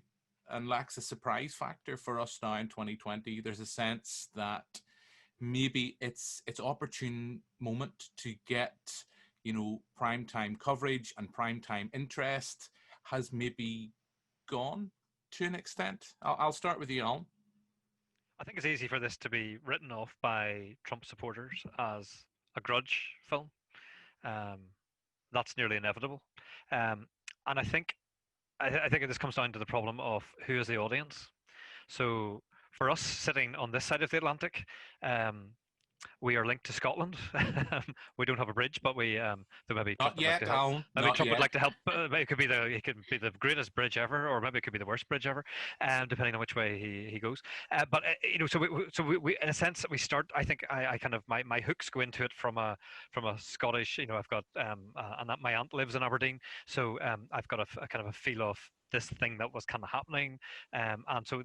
and lacks a surprise factor for us now in 2020, there's a sense that maybe it's opportune moment to get, prime time coverage and prime time interest has maybe gone to an extent? I'll start with you, Alan. I think it's easy for this to be written off by Trump supporters as a grudge film. That's nearly inevitable. And I think this comes down to the problem of who is the audience. So for us sitting on this side of the Atlantic, we are linked to Scotland. We don't have a bridge, but we there maybe Trump would like to help. Maybe Trump would like to help. It could be the greatest bridge ever, or maybe it could be the worst bridge ever, depending on which way he goes. But so we in a sense we start. I think I kind of my hooks go into it from a Scottish. I've got my aunt lives in Aberdeen, so I've got a kind of a feel of this thing that was kind of happening, and so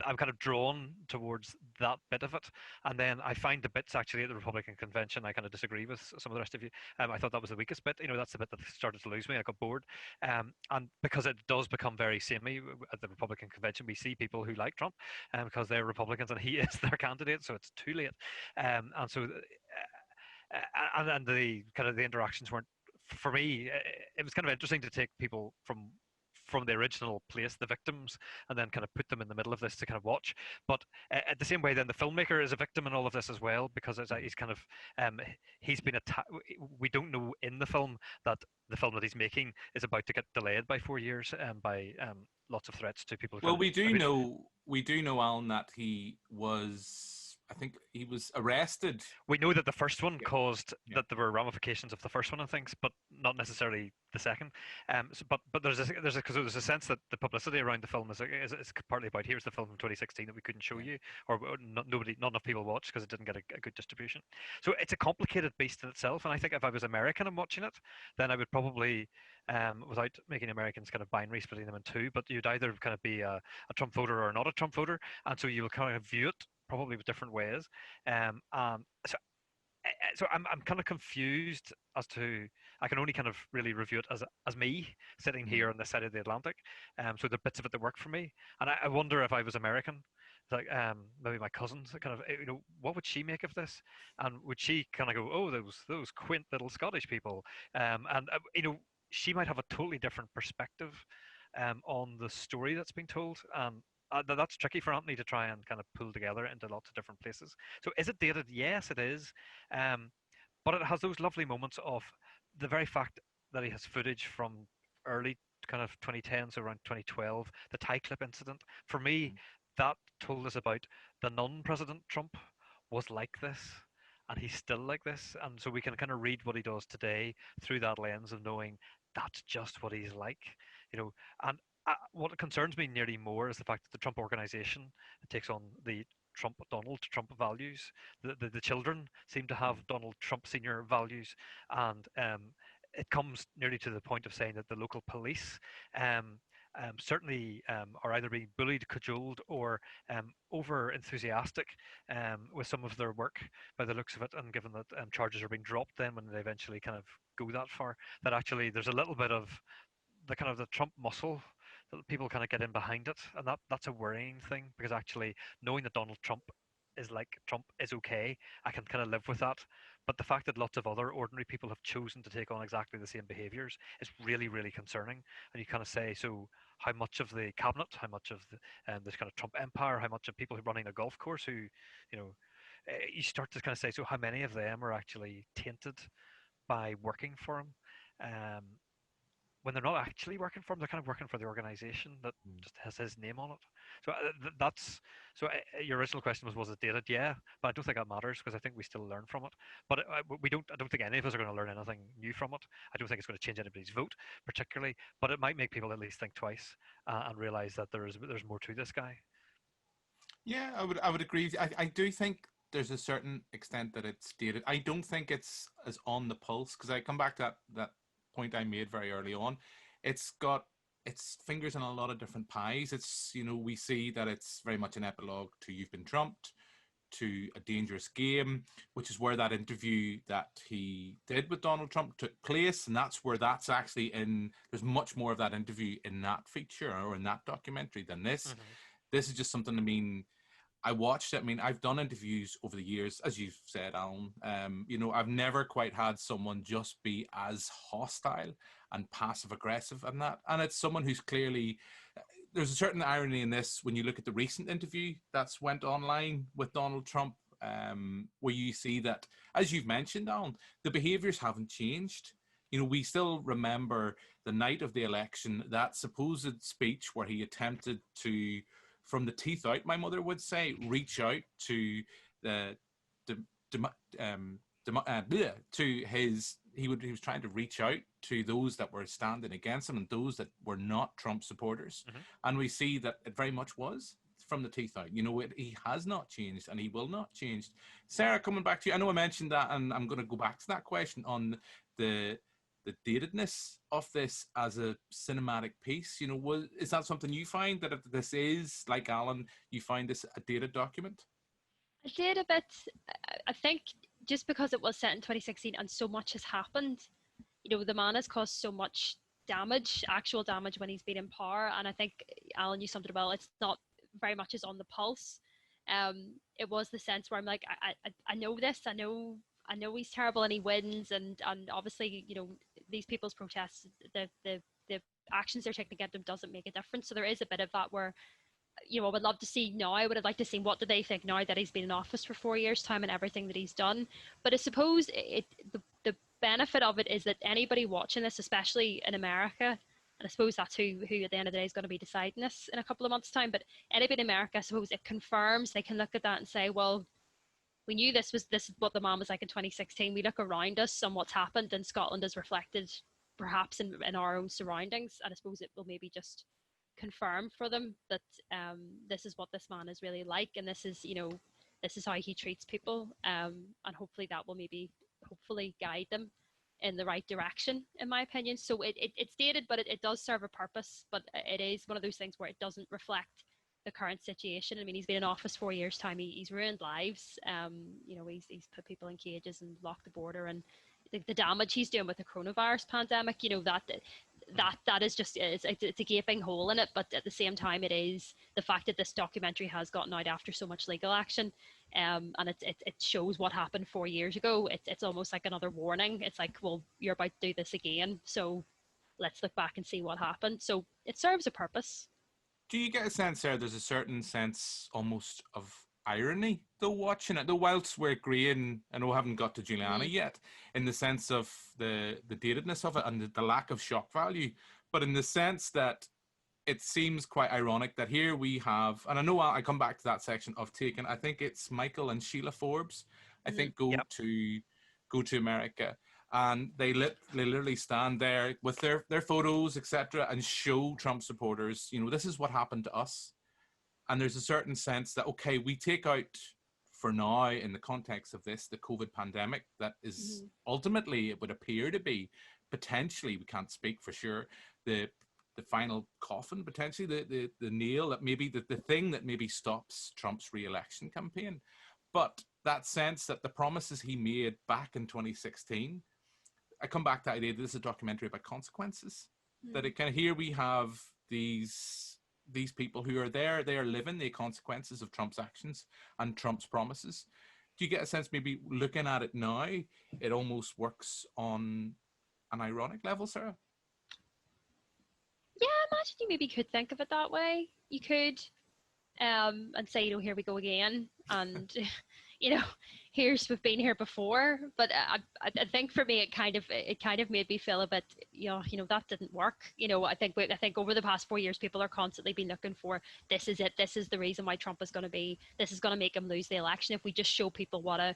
I'm kind of drawn towards that bit of it. And then I find the bits actually at the Republican convention, I kind of disagree with some of the rest of you. I thought that was the weakest bit. That's the bit that started to lose me. I got bored. And because it does become very samey at the Republican convention, we see people who like Trump because they're Republicans and he is their candidate. So it's too late. And so, and the kind of the interactions weren't, for me, it was kind of interesting to take people from the original place, the victims, and then kind of put them in the middle of this to kind of watch. But at the same way, then the filmmaker is a victim in all of this as well, because he's kind of he's been attacked. We don't know in the film that the film that he's making is about to get delayed by 4 years by lots of threats to people. Well, we do know, Alan, that he was. I think he was arrested. We know that the first one caused that there were ramifications of the first one and things, but not necessarily the second. But there's a sense that the publicity around the film is partly about here's the film from 2016 that we couldn't show you, or not enough people watched because it didn't get a good distribution. So it's a complicated beast in itself. And I think if I was American and watching it, then I would probably, without making Americans kind of binary, splitting them in two, but you'd either kind of be a Trump voter or not a Trump voter, and so you will kind of view it probably with different ways. So I'm kind of confused as to, I can only kind of really review it as me sitting here on this side of the Atlantic. So the bits of it that work for me, and I wonder if I was American, like maybe my cousins, kind of, what would she make of this, and would she kind of go, oh, those quaint little Scottish people, and she might have a totally different perspective on the story that's being told. That's tricky for Anthony to try and kind of pull together into lots of different places. So is it dated? Yes, it is. But it has those lovely moments of the very fact that he has footage from early kind of 2010s, so around 2012, the tie clip incident. For me, that told us about the non-President Trump was like this, and he's still like this. And so we can kind of read what he does today through that lens of knowing that's just what he's like, and what concerns me nearly more is the fact that the Trump organization takes on the Donald Trump values. The children seem to have Donald Trump senior values, and it comes nearly to the point of saying that the local police certainly are either being bullied, cajoled, or over enthusiastic with some of their work by the looks of it, and given that charges are being dropped then when they eventually kind of go that far, that actually there's a little bit of the Trump muscle that people kind of get in behind it, and that's a worrying thing, because actually knowing that Donald Trump is like Trump is okay. I can kind of live with that. But the fact that lots of other ordinary people have chosen to take on exactly the same behaviors is really, really concerning. And you kind of say, so how much of the cabinet, how much of this kind of Trump empire, how much of people who are running a golf course who, you start to kind of say, so how many of them are actually tainted by working for him? When they're not actually working for him, they're kind of working for the organization that just has his name on it. So your original question was it dated? Yeah, but I don't think that matters because I think we still learn from it. But I don't think any of us are going to learn anything new from it. I don't think it's going to change anybody's vote particularly, but it might make people at least think twice and realize that there's more to this guy. Yeah, I would agree. I do think there's a certain extent that it's dated. I don't think it's as on the pulse because I come back to that point I made very early on. It's got its fingers in a lot of different pies. It's, we see that it's very much an epilogue to You've Been Trumped, to A Dangerous Game, which is where that interview that he did with Donald Trump took place. And that's where that's actually there's much more of that interview in that feature or in that documentary than this. Mm-hmm. This is just something, I watched it. I've done interviews over the years, as you've said, Alan. I've never quite had someone just be as hostile and passive aggressive and that. And it's someone who's clearly, there's a certain irony in this when you look at the recent interview that's went online with Donald Trump, where you see that, as you've mentioned, Alan, the behaviors haven't changed. We still remember the night of the election, that supposed speech where he attempted to, from the teeth out, my mother would say, reach out to he was trying to reach out to those that were standing against him and those that were not Trump supporters. Mm-hmm. And we see that it very much was from the teeth out. He has not changed and he will not change. Sarah, coming back to you, I know I mentioned that and I'm going to go back to that question on the datedness of this as a cinematic piece. Is that something you find, that if this is, like Alan, you find this a dated document? I did a bit. I think just because it was set in 2016 and so much has happened, the man has caused so much damage, actual damage when he's been in power. And I think, Alan, you summed it well. It's not very much as on the pulse. It was the sense where I'm like, I know this, I know he's terrible and he wins, and obviously, these people's protests, the actions they're taking against him doesn't make a difference. So there is a bit of that where, I would love to see now, I would have liked to see what do they think now that he's been in office for 4 years' time and everything that he's done. But I suppose the benefit of it is that anybody watching this, especially in America, and I suppose that's who at the end of the day is going to be deciding this in a couple of months' time, but anybody in America, I suppose it confirms, they can look at that and say, well, we knew this is what the man was like in 2016. We look around us and what's happened in Scotland is reflected perhaps in our own surroundings. And I suppose it will maybe just confirm for them that this is what this man is really like. And this is, this is how he treats people. And hopefully that will hopefully guide them in the right direction, in my opinion. So it's dated, but it does serve a purpose. But it is one of those things where it doesn't reflect the current situation. He's been in office 4 years' time. He's ruined lives. He's put people in cages and locked the border, and the damage he's doing with the coronavirus pandemic. That is just it's a gaping hole in it. But at the same time, it is the fact that this documentary has gotten out after so much legal action, and it shows what happened 4 years ago. It's almost like another warning. It's like, well, you're about to do this again, so let's look back and see what happened. So it serves a purpose. Do you get a sense there, there's a certain sense almost of irony, though, watching it? Though whilst we're agreeing, I know we haven't got to Giuliana yet, in the sense of the datedness of it and the lack of shock value, but in the sense that it seems quite ironic that here we have, and I know I come back to that section of Taken, I think it's Michael and Sheila Forbes, I think go to America. And they literally stand there with their photos, etc., and show Trump supporters, this is what happened to us. And there's a certain sense that, okay, we take out for now, in the context of this, the COVID pandemic, that is ultimately, it would appear to be potentially, we can't speak for sure, the final coffin, potentially the nail, that maybe the thing that maybe stops Trump's re-election campaign. But that sense that the promises he made back in 2016, I come back to the idea that this is a documentary about consequences. That it here we have these these people who are there, they are living the consequences of Trump's actions and Trump's promises. Do you get a sense, maybe looking at it now, it almost works on an ironic level, Sarah? Yeah, I imagine you maybe could think of it that way. You could, and say, here we go again, and we've been here before. But I think for me, it kind of made me feel a bit, that didn't work. I think over the past 4 years, people are constantly been looking for, this is it. This is the reason why Trump is going to be. This is going to make him lose the election. If we just show people what a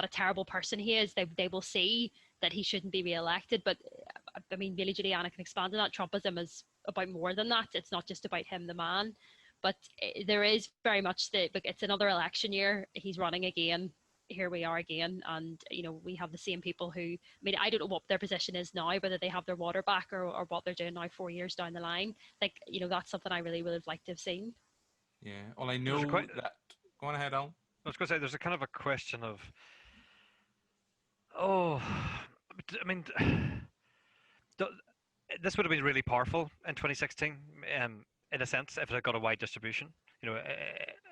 terrible person he is, they will see that he shouldn't be re-elected. But I mean, really, Giuliana can expand on that. Trumpism is about more than that. It's not just about him, the man. But there is very much it's another election year. He's running again. Here we are again. And, we have the same people who, I mean, I don't know what their position is now, whether they have their water back or what they're doing now 4 years down the line. That's something I really would have liked to have seen. Yeah. Well, I know that. Go on ahead, Alan. I was going to say, there's a kind of a question of, I mean, this would have been really powerful in 2016, in a sense, if it had got a wide distribution.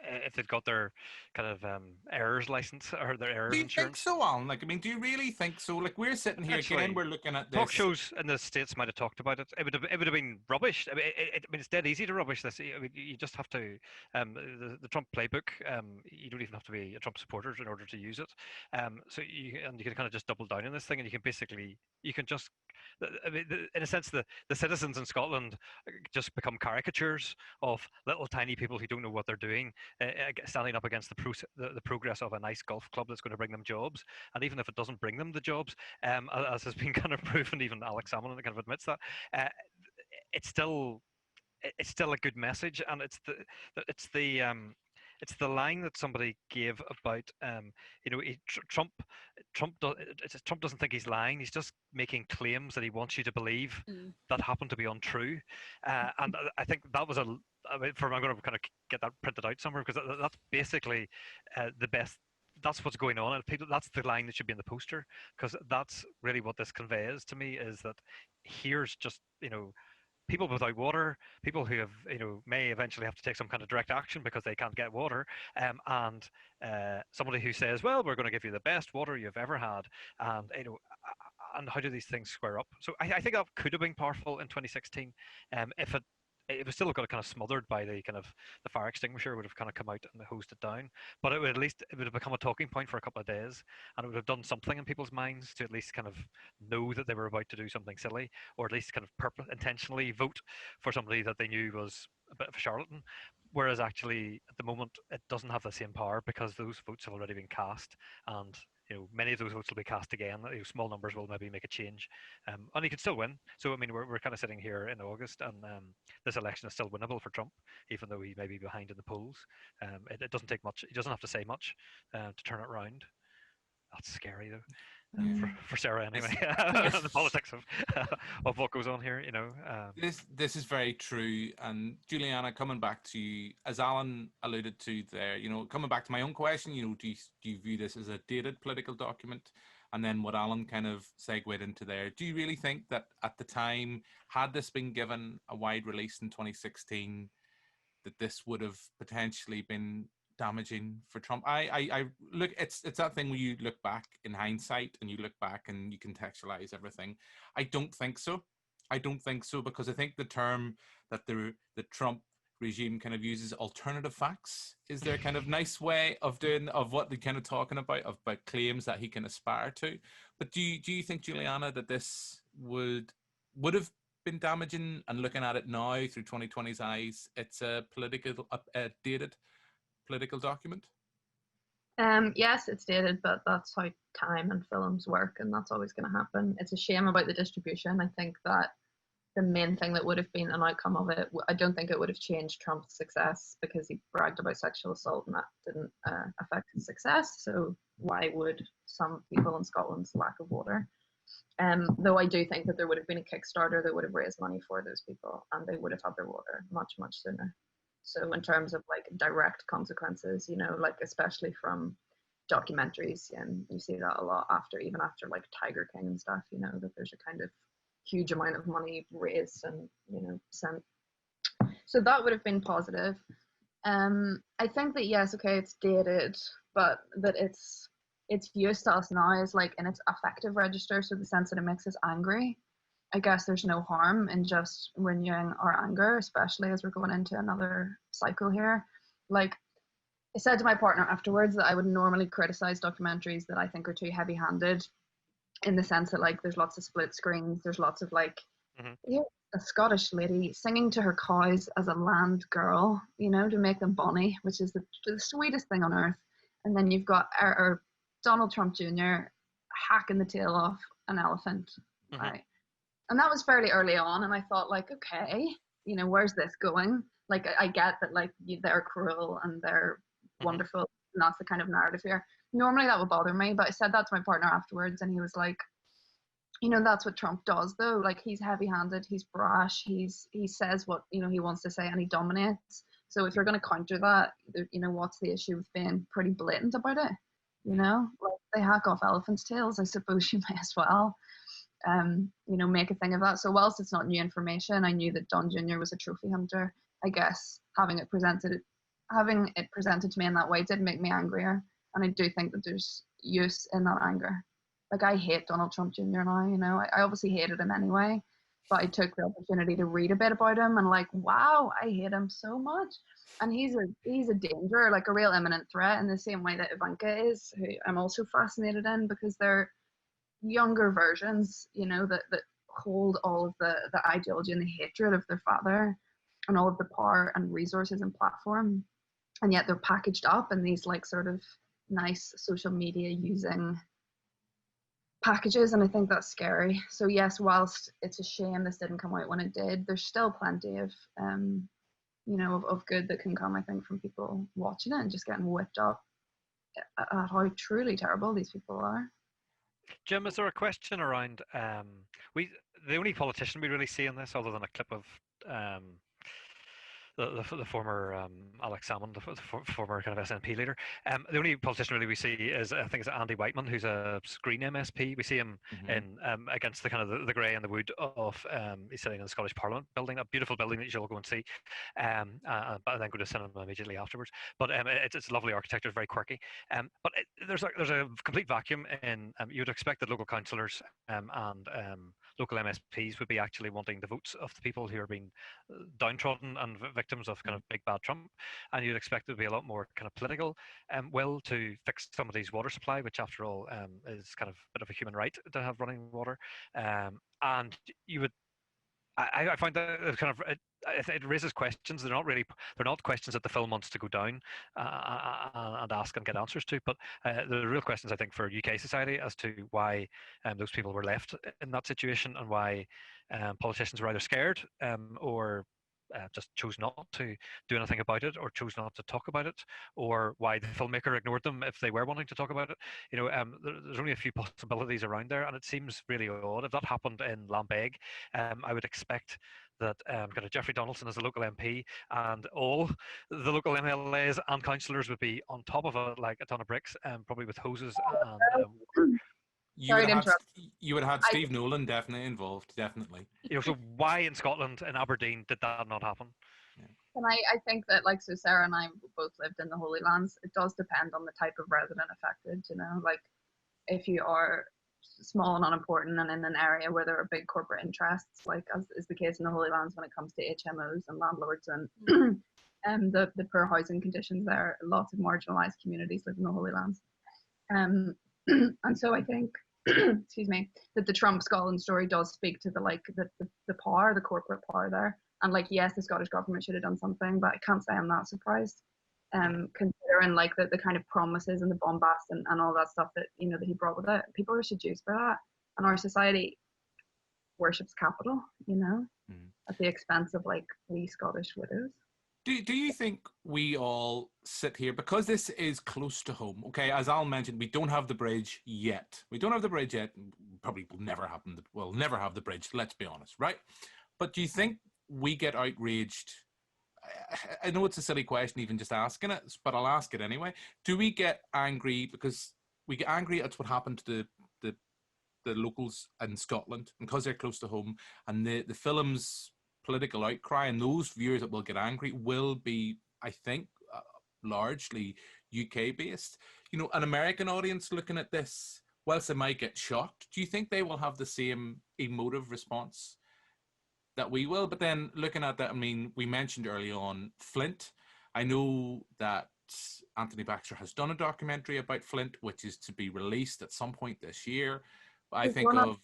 If they'd got their kind of errors license or their errors insurance. Do you think so, Alan? Do you really think so? We're sitting here again, we're looking at this. Talk shows in the States might have talked about it. It would have been rubbish. I mean, it's dead easy to rubbish this. I mean, you just have to the Trump playbook. You don't even have to be a Trump supporter in order to use it. So you can kind of just double down on this thing, and you can just. I mean, in a sense, the citizens in Scotland just become caricatures of little tiny people who don't know what they're doing, standing up against the progress of a nice golf club that's going to bring them jobs. And even if it doesn't bring them the jobs, as has been kind of proven, even Alex Salmon kind of admits that, it's still a good message, and it's the line that somebody gave about, Trump doesn't think he's lying. He's just making claims that he wants you to believe that happen to be untrue. And I think that was I'm going to kind of get that printed out somewhere, because that's basically the best. That's what's going on, and people. That's the line that should be in the poster, because that's really what this conveys to me, is that here's just people without water, people who have, may eventually have to take some kind of direct action because they can't get water, and somebody who says, well, we're going to give you the best water you've ever had, and and how do these things square up? So I think that could have been powerful in 2016, if it was still kind of smothered by the fire extinguisher would have kind of come out and hosed it down, but it would have become a talking point for a couple of days, and it would have done something in people's minds to at least kind of know that they were about to do something silly, or at least kind of intentionally vote for somebody that they knew was a bit of a charlatan. Whereas actually at the moment it doesn't have the same power, because those votes have already been cast, and many of those votes will be cast again. Small numbers will maybe make a change, and he could still win. So I mean, we're kind of sitting here in August, and this election is still winnable for Trump, even though he may be behind in the polls. It doesn't take much. He doesn't have to say much to turn it around. That's scary though. For Sarah anyway. The politics of what goes on here, This is very true. And Giuliana, coming back to you, as Alan alluded to there, coming back to my own question, do you view this as a dated political document? And then what Alan kind of segued into there, do you really think that at the time, had this been given a wide release in 2016, that this would have potentially been damaging for Trump? I look, it's that thing where you look back in hindsight and you look back and you contextualize everything. I don't think so, because I think the term that the Trump regime kind of uses, alternative facts, is their kind of nice way of what they're kind of talking about claims that he can aspire to. But do you think, Giuliana, that this would have been damaging, and looking at it now through 2020's eyes, it's a dated political document? Yes, it's dated, but that's how time and films work, and that's always going to happen. It's a shame about the distribution. I think that the main thing that would have been an outcome of it, I don't think it would have changed Trump's success, because he bragged about sexual assault and that didn't affect his success. So why would some people in Scotland's lack of water? Though I do think that there would have been a Kickstarter that would have raised money for those people, and they would have had their water much, much sooner. So in terms of direct consequences, especially from documentaries, and you see that a lot even after Tiger King and stuff, that there's a kind of huge amount of money raised and sent. So that would have been positive. I think that yes, okay, it's dated, but that it's used to us now as like in its affective register, so the sense that it makes us angry. I guess there's no harm in just renewing our anger, especially as we're going into another cycle here. Like, I said to my partner afterwards that I would normally criticize documentaries that I think are too heavy-handed, in the sense that like there's lots of split screens, there's lots of like a Scottish lady singing to her cows as a land girl, you know, to make them bonny, which is the sweetest thing on earth. And then you've got our Donald Trump Jr. hacking the tail off an elephant, right? And that was fairly early on, and I thought, like, okay, you know, where's this going? Like, I get that, like, they're cruel and they're wonderful, and that's the kind of narrative here. Normally that would bother me, but I said that to my partner afterwards, and he was like, you know, that's what Trump does, though. Like, he's heavy-handed, he's brash, he says what, you know, he wants to say, and he dominates. So if you're going to counter that, you know, what's the issue with being pretty blatant about it? You know, like, they hack off elephants' tails, I suppose you may as well. You know, make a thing of that. So whilst it's not new information, I knew that Don Jr. was a trophy hunter. I guess having it presented to me in that way did make me angrier, and I do think that there's use in that anger. Like, I hate Donald Trump Jr. now, you know. I obviously hated him anyway, but I took the opportunity to read a bit about him, and like, wow, I hate him so much. And he's a danger, like a real imminent threat, in the same way that Ivanka is, who I'm also fascinated in, because they're younger versions, you know, that hold all of the ideology and the hatred of their father and all of the power and resources and platform, and yet they're packaged up in these like sort of nice social media using packages, and I think that's scary. So yes, whilst it's a shame this didn't come out when it did, there's still plenty of you know, of good that can come, I think, from people watching it and just getting whipped up at how truly terrible these people are. Jim, is there a question around the only politician we really see in this, other than a clip of the former Alex Salmond, the former kind of SNP leader. The only politician really we see is, I think, it's Andy Whiteman, who's a Green MSP. We see him in against the kind of the grey and the wood of he's sitting in the Scottish Parliament building, a beautiful building that you'll go and see, but then go to cinema immediately afterwards. But it's lovely architecture, very quirky. But there's a complete vacuum in. You'd expect that local councillors and local MSPs would be actually wanting the votes of the people who are being downtrodden and victims of kind of big bad Trump, and you'd expect there to be a lot more kind of political will to fix some of these water supply, which after all is kind of a bit of a human right to have running water, and you would. I find that kind of it raises questions. They're not questions that the film wants to go down and ask and get answers to, but the real questions, I think, for UK society as to why those people were left in that situation, and why politicians were either scared or just chose not to do anything about it, or chose not to talk about it, or why the filmmaker ignored them if they were wanting to talk about it. You know, there's only a few possibilities around there, and it seems really odd. If that happened in Lambeg, I would expect that kind of Jeffrey Donaldson as a local MP and all the local MLAs and councillors would be on top of it like a ton of bricks, probably with hoses and you would have had Steve Nolan definitely involved, definitely. You know, so why in Scotland, in Aberdeen, did that not happen? And I think that, like, so Sarah and I both lived in the Holy Lands. It does depend on the type of resident affected, you know, like if you are small and unimportant and in an area where there are big corporate interests, like as is the case in the Holy Lands when it comes to HMOs and landlords and the poor housing conditions there. Lots of marginalised communities live in the Holy Lands. And so I think, excuse me, that the Trump Scotland story does speak to the power, the corporate power there. And like, yes, the Scottish government should have done something, but I can't say I'm that surprised. Considering like the kind of promises and the bombast and all that stuff that, you know, that he brought with it. People are seduced by that. And our society worships capital, you know, at the expense of like we Scottish widows. Do you think we all sit here, because this is close to home, okay, as Alan mentioned, we don't have the bridge yet. We don't have the bridge yet. Probably will never happen. We'll never have the bridge, let's be honest, right? But do you think we get outraged? I know it's a silly question even just asking it, but I'll ask it anyway. Do we get angry because we get angry at what happened to the locals in Scotland, and because they're close to home, and the films political outcry, and those viewers that will get angry will be, I think, largely UK based. An American audience looking at this, whilst they might get shocked, do you think they will have the same emotive response that we will? But then looking at that, I mean, we mentioned early on Flint. I know that Anthony Baxter has done a documentary about Flint, which is to be released at some point this year. I think of...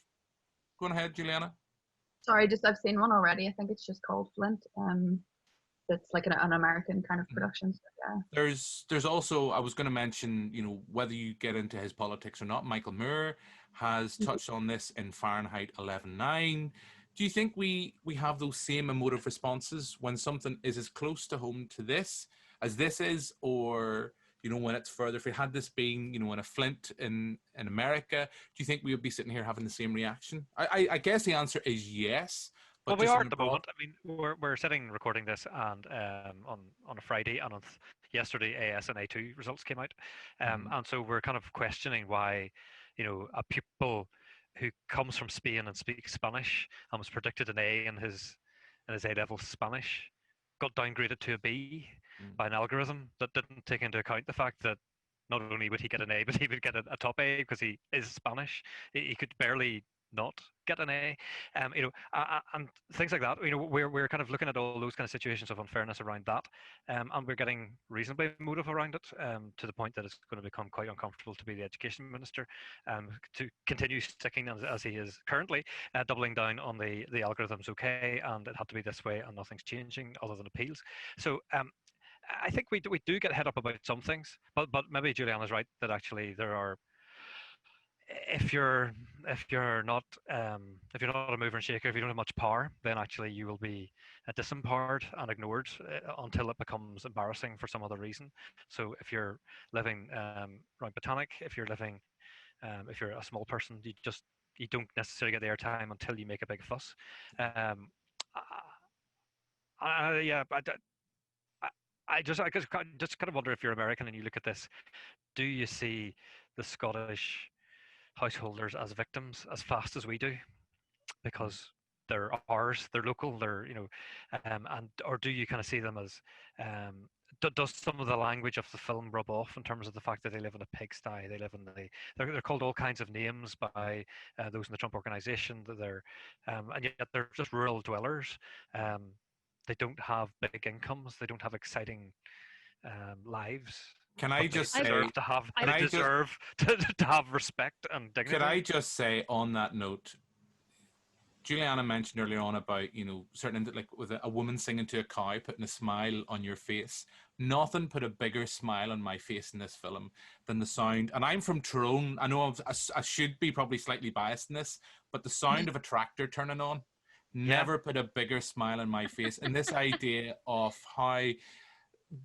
Go on ahead, Giuliana. Sorry, I've seen one already. I think it's just called Flint. It's like an American kind of production. So, yeah. There's also, I was going to mention, whether you get into his politics or not, Michael Moore has touched on this in Fahrenheit 11/9. Do you think we have those same emotive responses when something is as close to home to this as this is, or when it's further? If we had this being, in a Flint in America, do you think we would be sitting here having the same reaction? I guess the answer is yes. Well, we are at the moment. I mean, we're sitting recording this, and on a Friday, and on yesterday, AS and A2 results came out, and so we're kind of questioning why, a pupil who comes from Spain and speaks Spanish and was predicted an A in his A-level Spanish got downgraded to a B by an algorithm that didn't take into account the fact that not only would he get an A, but he would get a top A because he is Spanish. He could barely not get an A, and things like that. We're kind of looking at all those kind of situations of unfairness around that, and we're getting reasonably emotive around it, to the point that it's going to become quite uncomfortable to be the education minister, to continue sticking as he is currently, doubling down on the algorithm's okay, and it had to be this way, and nothing's changing other than appeals. So I think we do get head up about some things, but maybe Giuliana's right that actually there are. If you're not a mover and shaker, if you don't have much power, then actually you will be disempowered and ignored until it becomes embarrassing for some other reason. So if you're living around Botanic, if you're a small person, you don't necessarily get the airtime until you make a big fuss. I just kind of wonder, if you're American and you look at this, do you see the Scottish householders as victims as fast as we do, because they're ours, they're local, they're or do you kind of see them as does some of the language of the film rub off in terms of the fact that they live in a pigsty, they're called all kinds of names by those in the Trump organization, that they're and yet they're just rural dwellers. They don't have big incomes, they don't have exciting lives. Can I just say, they deserve to have respect and dignity? Could I just say on that note, Giuliana mentioned earlier on about, certain, like with a woman singing to a cow, putting a smile on your face. Nothing put a bigger smile on my face in this film than the sound. And I'm from Tyrone. I know I should be probably slightly biased in this, but the sound of a tractor turning on never put a bigger smile on my face. And this idea of how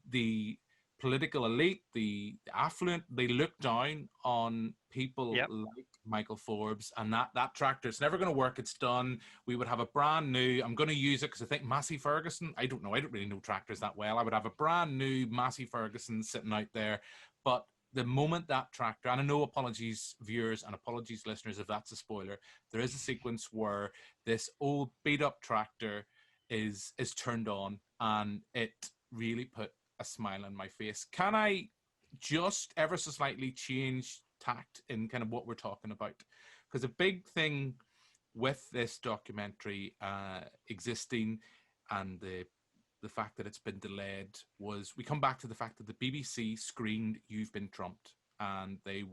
the political elite, the affluent, they look down on people like Michael Forbes, and that tractor, it's never going to work, it's done. We would have a brand new, I'm going to use it because I think Massey Ferguson, I don't really know tractors that well, I would have a brand new Massey Ferguson sitting out there. But the moment that tractor, and I know, apologies viewers and apologies listeners if that's a spoiler, there is a sequence where this old beat up tractor is turned on, and it really put a smile on my face. Can I just ever so slightly change tact in kind of what we're talking about? Because a big thing with this documentary existing, and the fact that it's been delayed, was we come back to the fact that the BBC screened You've Been Trumped, and the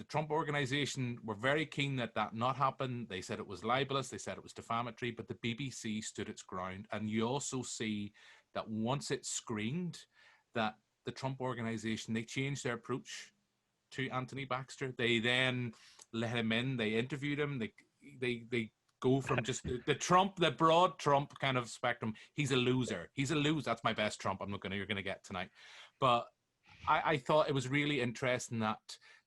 Trump organization were very keen that not happen. They said it was libelous, they said it was defamatory, but the BBC stood its ground. And you also see that once it's screened, that the Trump organization, they changed their approach to Anthony Baxter. They then let him in, they interviewed him, they go from just the broad Trump kind of spectrum. He's a loser. That's my best Trump you're gonna get tonight. But I thought it was really interesting that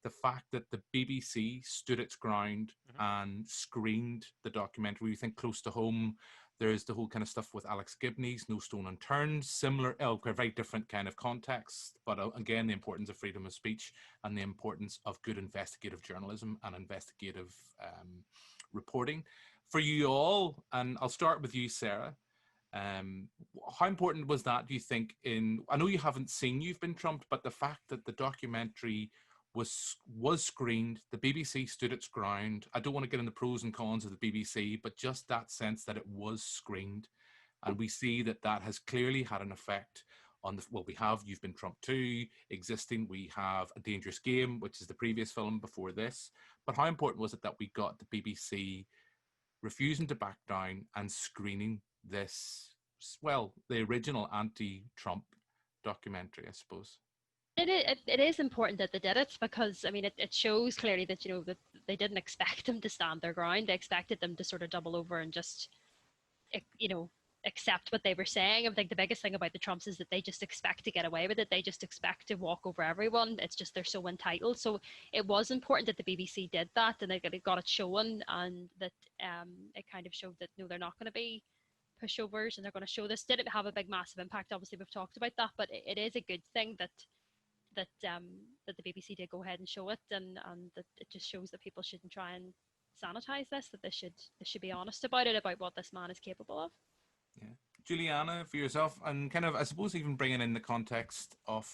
the fact that the BBC stood its ground and screened the documentary. You think close to home, there's the whole kind of stuff with Alex Gibney's No Stone Unturned, similar, very different kind of context, but again, the importance of freedom of speech and the importance of good investigative journalism and investigative reporting. for you all, and I'll start with you, Sarah. How important was that, do you think, I know you haven't seen You've Been Trumped, but the fact that the documentary was screened, the BBC stood its ground. I don't want to get into the pros and cons of the BBC, but just that sense that it was screened, and we see that has clearly had an effect on we have You've Been Trumped 2 existing, we have A Dangerous Game, which is the previous film before this, but how important was it that we got the BBC refusing to back down and screening this, the original anti-Trump documentary, I suppose? It is important that they did it, because I mean it shows clearly that that they didn't expect them to stand their ground. They expected them to sort of double over and just accept what they were saying. I think the biggest thing about the Trumps is that they just expect to get away with it. They just expect to walk over everyone. It's just they're so entitled. So it was important that the BBC did that, and they got it shown, and that it kind of showed that no, they're not going to be pushovers, and they're going to show this. Did it have a big massive impact? Obviously we've talked about that, but it is a good thing that the BBC did go ahead and show it, and that it just shows that people shouldn't try and sanitize this, that they should be honest about it, about what this man is capable of. Yeah. Giuliana, for yourself, and kind of, I suppose, even bringing in the context of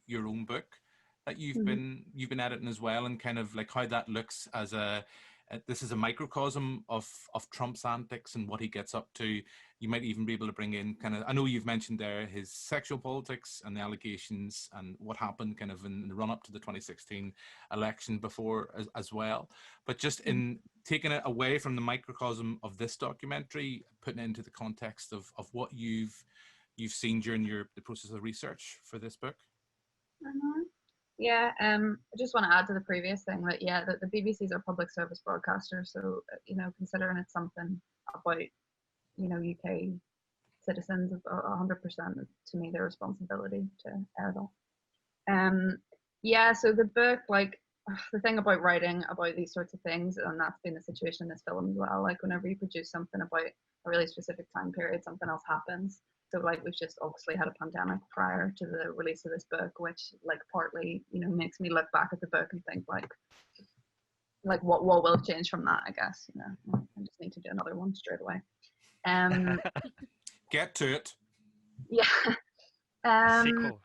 your own book that you've been editing as well, and kind of like how that looks as this is a microcosm of Trump's antics and what he gets up to. You might even be able to bring in kind of, I know you've mentioned there his sexual politics and the allegations and what happened kind of in the run up to the 2016 election before as well. But just in taking it away from the microcosm of this documentary, putting it into the context of what you've seen during the process of research for this book. Yeah, I just want to add to the previous thing that the BBC's are public service broadcaster, so considering it's something about UK citizens, 100% to me their responsibility to air that. So the book, like the thing about writing about these sorts of things, and that's been the situation in this film as well. Like whenever you produce something about a really specific time period, something else happens. So like we've just obviously had a pandemic prior to the release of this book, which like partly, makes me look back at the book and think like what will change from that, I guess, I just need to do another one straight away. Get to it. Yeah. Sequel.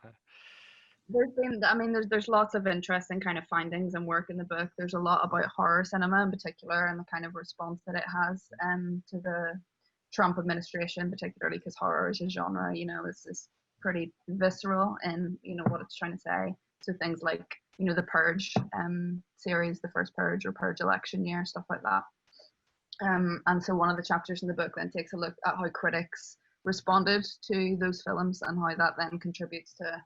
There's lots of interesting kind of findings and work in the book. There's a lot about horror cinema in particular and the kind of response that it has to the Trump administration, particularly because horror is a genre, is pretty visceral in, what it's trying to say. So things like, the Purge series, the first Purge or Purge election year, stuff like that. And so one of the chapters in the book then takes a look at how critics responded to those films and how that then contributes to,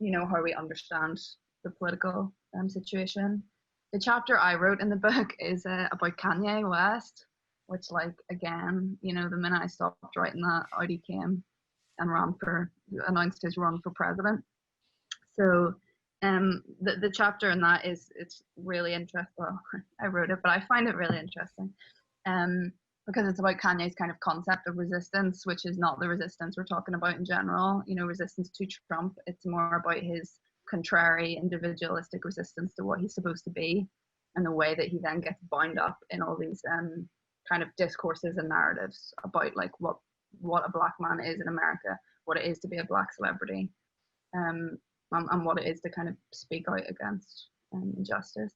how we understand the political situation. The chapter I wrote in the book is about Kanye West, which, like, again, the minute I stopped writing that, out he came and announced his run for president. So the chapter in that it's really interesting. Well, I wrote it, but I find it really interesting because it's about Kanye's kind of concept of resistance, which is not the resistance we're talking about in general. Resistance to Trump. It's more about his contrary, individualistic resistance to what he's supposed to be, and the way that he then gets bound up in all these kind of discourses and narratives about like what a black man is in America, what it is to be a black celebrity, and what it is to kind of speak out against injustice.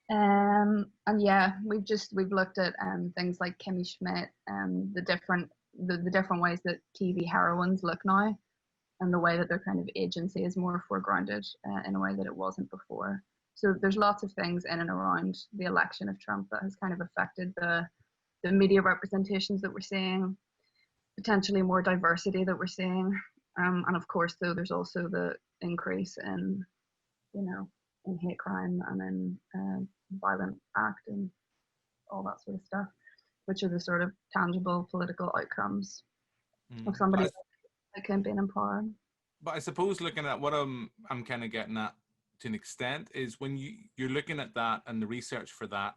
And yeah, we've looked at things like Kimmy Schmidt, the different ways that TV heroines look now, and the way that their kind of agency is more foregrounded in a way that it wasn't before. So there's lots of things in and around the election of Trump that has kind of affected the media representations that we're seeing, potentially more diversity that we're seeing. And of course, though, there's also the increase in, in hate crime and in violent act and all that sort of stuff, which are the sort of tangible political outcomes of somebody that campaign in power. But I suppose looking at what I'm kind of getting at to an extent is when you're looking at that and the research for that,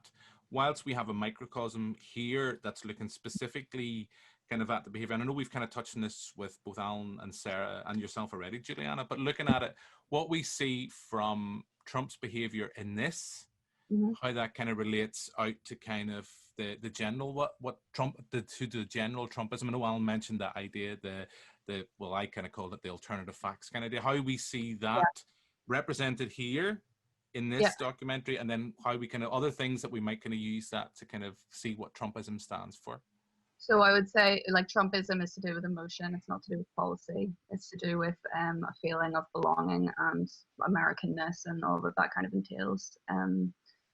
whilst we have a microcosm here that's looking specifically kind of at the behavior, and I know we've kind of touched on this with both Alan and Sarah and yourself already, Giuliana, but looking at it, what we see from Trump's behavior in this, how that kind of relates out to kind of the general what Trump to the general Trumpism. I know Alan mentioned that idea, well, I kind of called it the alternative facts kind of idea. How we see that represented here in this documentary, and then how we kind of other things that we might kind of use that to kind of see what Trumpism stands for. So I would say, like, Trumpism is to do with emotion. It's not to do with policy. It's to do with a feeling of belonging and Americanness and all that kind of entails.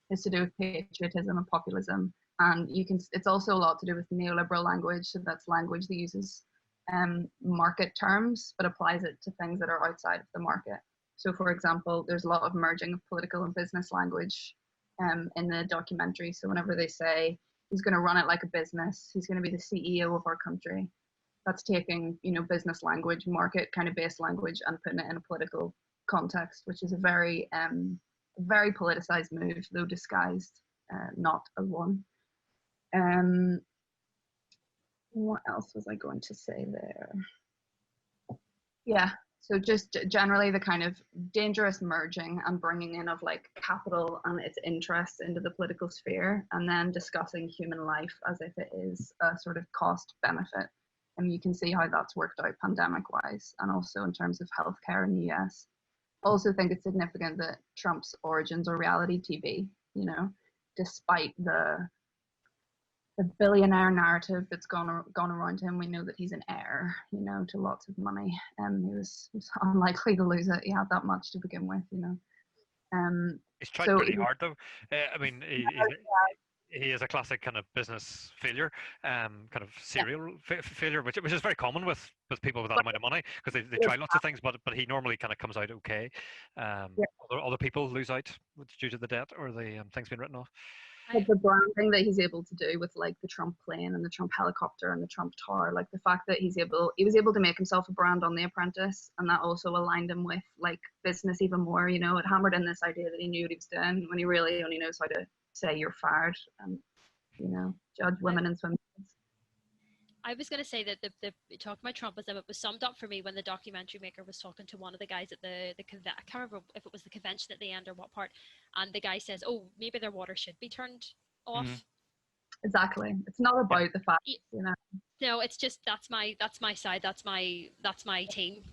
It's to do with patriotism and populism. And it's also a lot to do with neoliberal language. So that's language that uses market terms, but applies it to things that are outside of the market. So, for example, there's a lot of merging of political and business language in the documentary. So whenever they say, he's going to run it like a business, he's going to be the CEO of our country, that's taking, business language, market kind of based language, and putting it in a political context, which is a very politicized move, though disguised not as one. What else was I going to say there? Yeah, so just generally the kind of dangerous merging and bringing in of like capital and its interests into the political sphere, and then discussing human life as if it is a sort of cost benefit. And you can see how that's worked out pandemic wise, and also in terms of healthcare in the US. I also think it's significant that Trump's origins are reality TV, despite the billionaire narrative that's gone around him. We know that he's an heir, to lots of money. He was unlikely to lose it. He had that much to begin with, He's tried pretty hard, though. I mean, he is a classic kind of business failure, kind of serial failure, which is very common with people with that amount of money, because they try lots of things, but he normally kind of comes out okay. Other people lose out due to the debt or the things being written off. But the branding that he's able to do with like the Trump plane and the Trump helicopter and the Trump tower, like the fact that he was able to make himself a brand on The Apprentice, and that also aligned him with like business even more. It hammered in this idea that he knew what he was doing when he really only knows how to say you're fired and judge women in swimsuits. I was going to say that the talking about Trumpism, it was summed up for me when the documentary maker was talking to one of the guys at the I can't remember if it was the convention at the end or what part, and the guy says, "Oh, maybe their water should be turned off." Mm-hmm. Exactly. It's not about the fact, No, it's just that's my side. That's my team.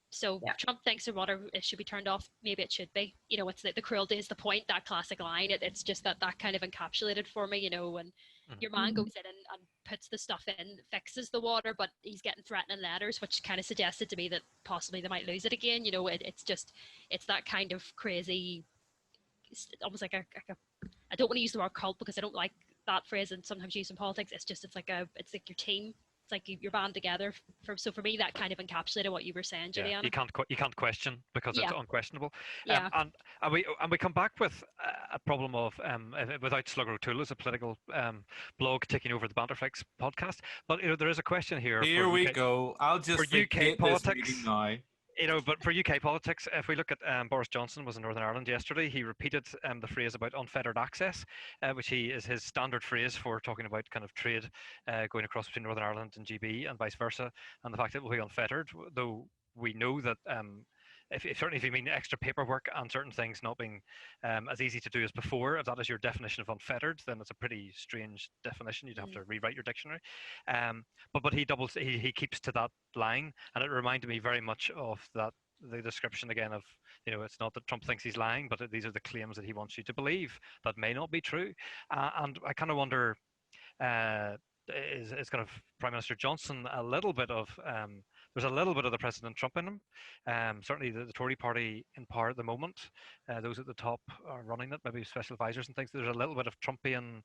So Trump thinks their water should be turned off. Maybe it should be. It's the cruelty is the point. That classic line. It's just that kind of encapsulated for me. When your man goes in and puts the stuff in, fixes the water, but he's getting threatening letters, which kind of suggested to me that possibly they might lose it again. It's that kind of crazy, almost like a I don't want to use the word cult because I don't like that phrase and sometimes used in politics. It's like your team. It's like you're band together. So for me, that kind of encapsulated what you were saying, Giuliana. You can't question because it's unquestionable. Yeah. And we come back with a problem of without Slugger O'Toole as a political blog taking over the Banterflix podcast. But there is a question here. Here we go. I'll just for UK politics now. But for UK politics, if we look at Boris Johnson was in Northern Ireland yesterday, he repeated the phrase about unfettered access, which is his standard phrase for talking about kind of trade going across between Northern Ireland and GB and vice versa, and the fact that it will be unfettered, though we know that certainly if you mean extra paperwork and certain things not being as easy to do as before, if that is your definition of unfettered, then it's a pretty strange definition. You'd have to rewrite your dictionary. But he keeps to that line, and it reminded me very much of the description again of, it's not that Trump thinks he's lying, but these are the claims that he wants you to believe that may not be true. And I kind of wonder, is kind of Prime Minister Johnson a little bit of there's a little bit of the President Trump in him. Certainly the Tory party in power at the moment, those at the top are running it, maybe special advisors and things. There's a little bit of Trumpian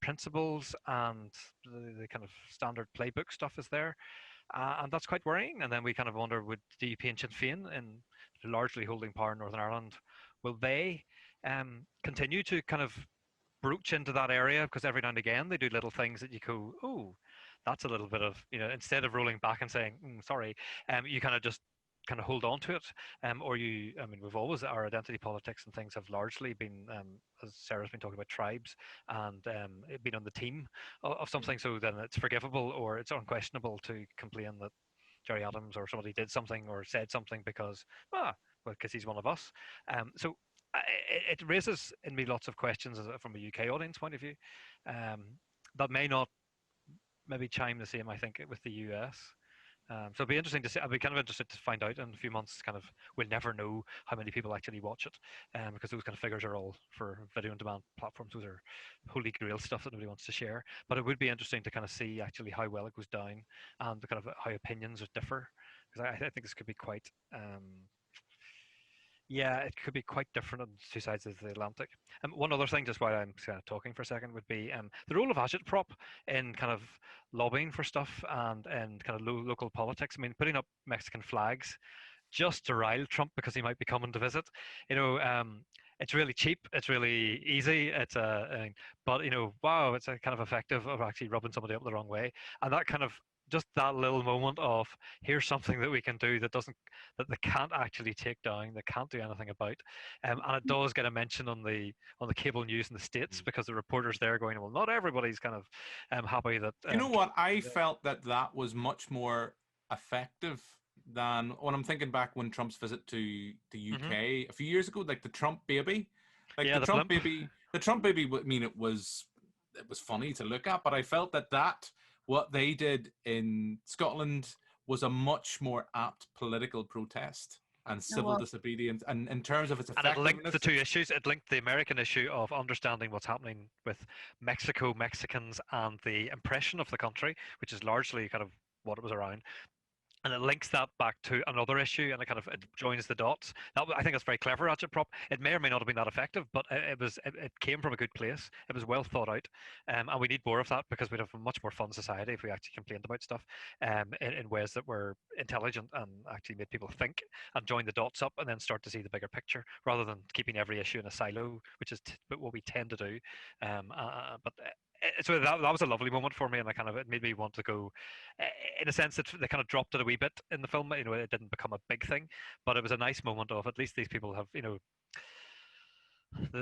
principles, and the kind of standard playbook stuff is there. And that's quite worrying. And then we kind of wonder, would DUP and Sinn Féin, in largely holding power in Northern Ireland, will they continue to kind of broach into that area? Because every now and again they do little things that you go, oh, that's a little bit of, instead of rolling back and saying, sorry, you kind of just kind of hold on to it. We've always, our identity politics and things have largely been, as Sarah's been talking about, tribes and been on the team of something. So then it's forgivable or it's unquestionable to complain that Gerry Adams or somebody did something or said something because he's one of us. So it raises in me lots of questions from a UK audience point of view, that may not maybe chime the same, I think, with the US. So it'd be interesting to see. I'd be kind of interested to find out in a few months. Kind of, we'll never know how many people actually watch it, because those kind of figures are all for video on demand platforms. Those are holy grail stuff that nobody wants to share. But it would be interesting to kind of see actually how well it goes down and the kind of how opinions differ. Because I think this could be quite. Yeah, it could be quite different on two sides of the Atlantic. One other thing, just while I'm kind of talking for a second, would be the role of agitprop in kind of lobbying for stuff and kind of local politics. I mean, putting up Mexican flags just to rile Trump because he might be coming to visit. It's really cheap. It's really easy. But wow, it's a kind of effective of actually rubbing somebody up the wrong way, and that kind of. Just that little moment of here's something that we can do that they can't actually take down, they can't do anything about, and it does get a mention on the cable news in the States because the reporters there going, well, not everybody's kind of happy that. You know what? I felt that was much more effective than when I'm thinking back when Trump's visit to the UK a few years ago, like the Trump baby, the Trump baby. The Trump baby. I mean, it was funny to look at, but I felt that. What they did in Scotland was a much more apt political protest and civil disobedience, and in terms of its effectiveness. And it linked the two issues. It linked the American issue of understanding what's happening with Mexico, Mexicans, and the impression of the country, which is largely kind of what it was around. And it links that back to another issue, and it joins the dots. I think that's very clever, agitprop. It may or may not have been that effective, but it came from a good place. It was well thought out, and we need more of that because we'd have a much more fun society if we actually complained about stuff in ways that were intelligent and actually made people think and join the dots up and then start to see the bigger picture rather than keeping every issue in a silo, which is what we tend to do. So that was a lovely moment for me, and it made me want to go. In a sense, that they kind of dropped it a wee bit in the film. It didn't become a big thing, but it was a nice moment of at least these people have,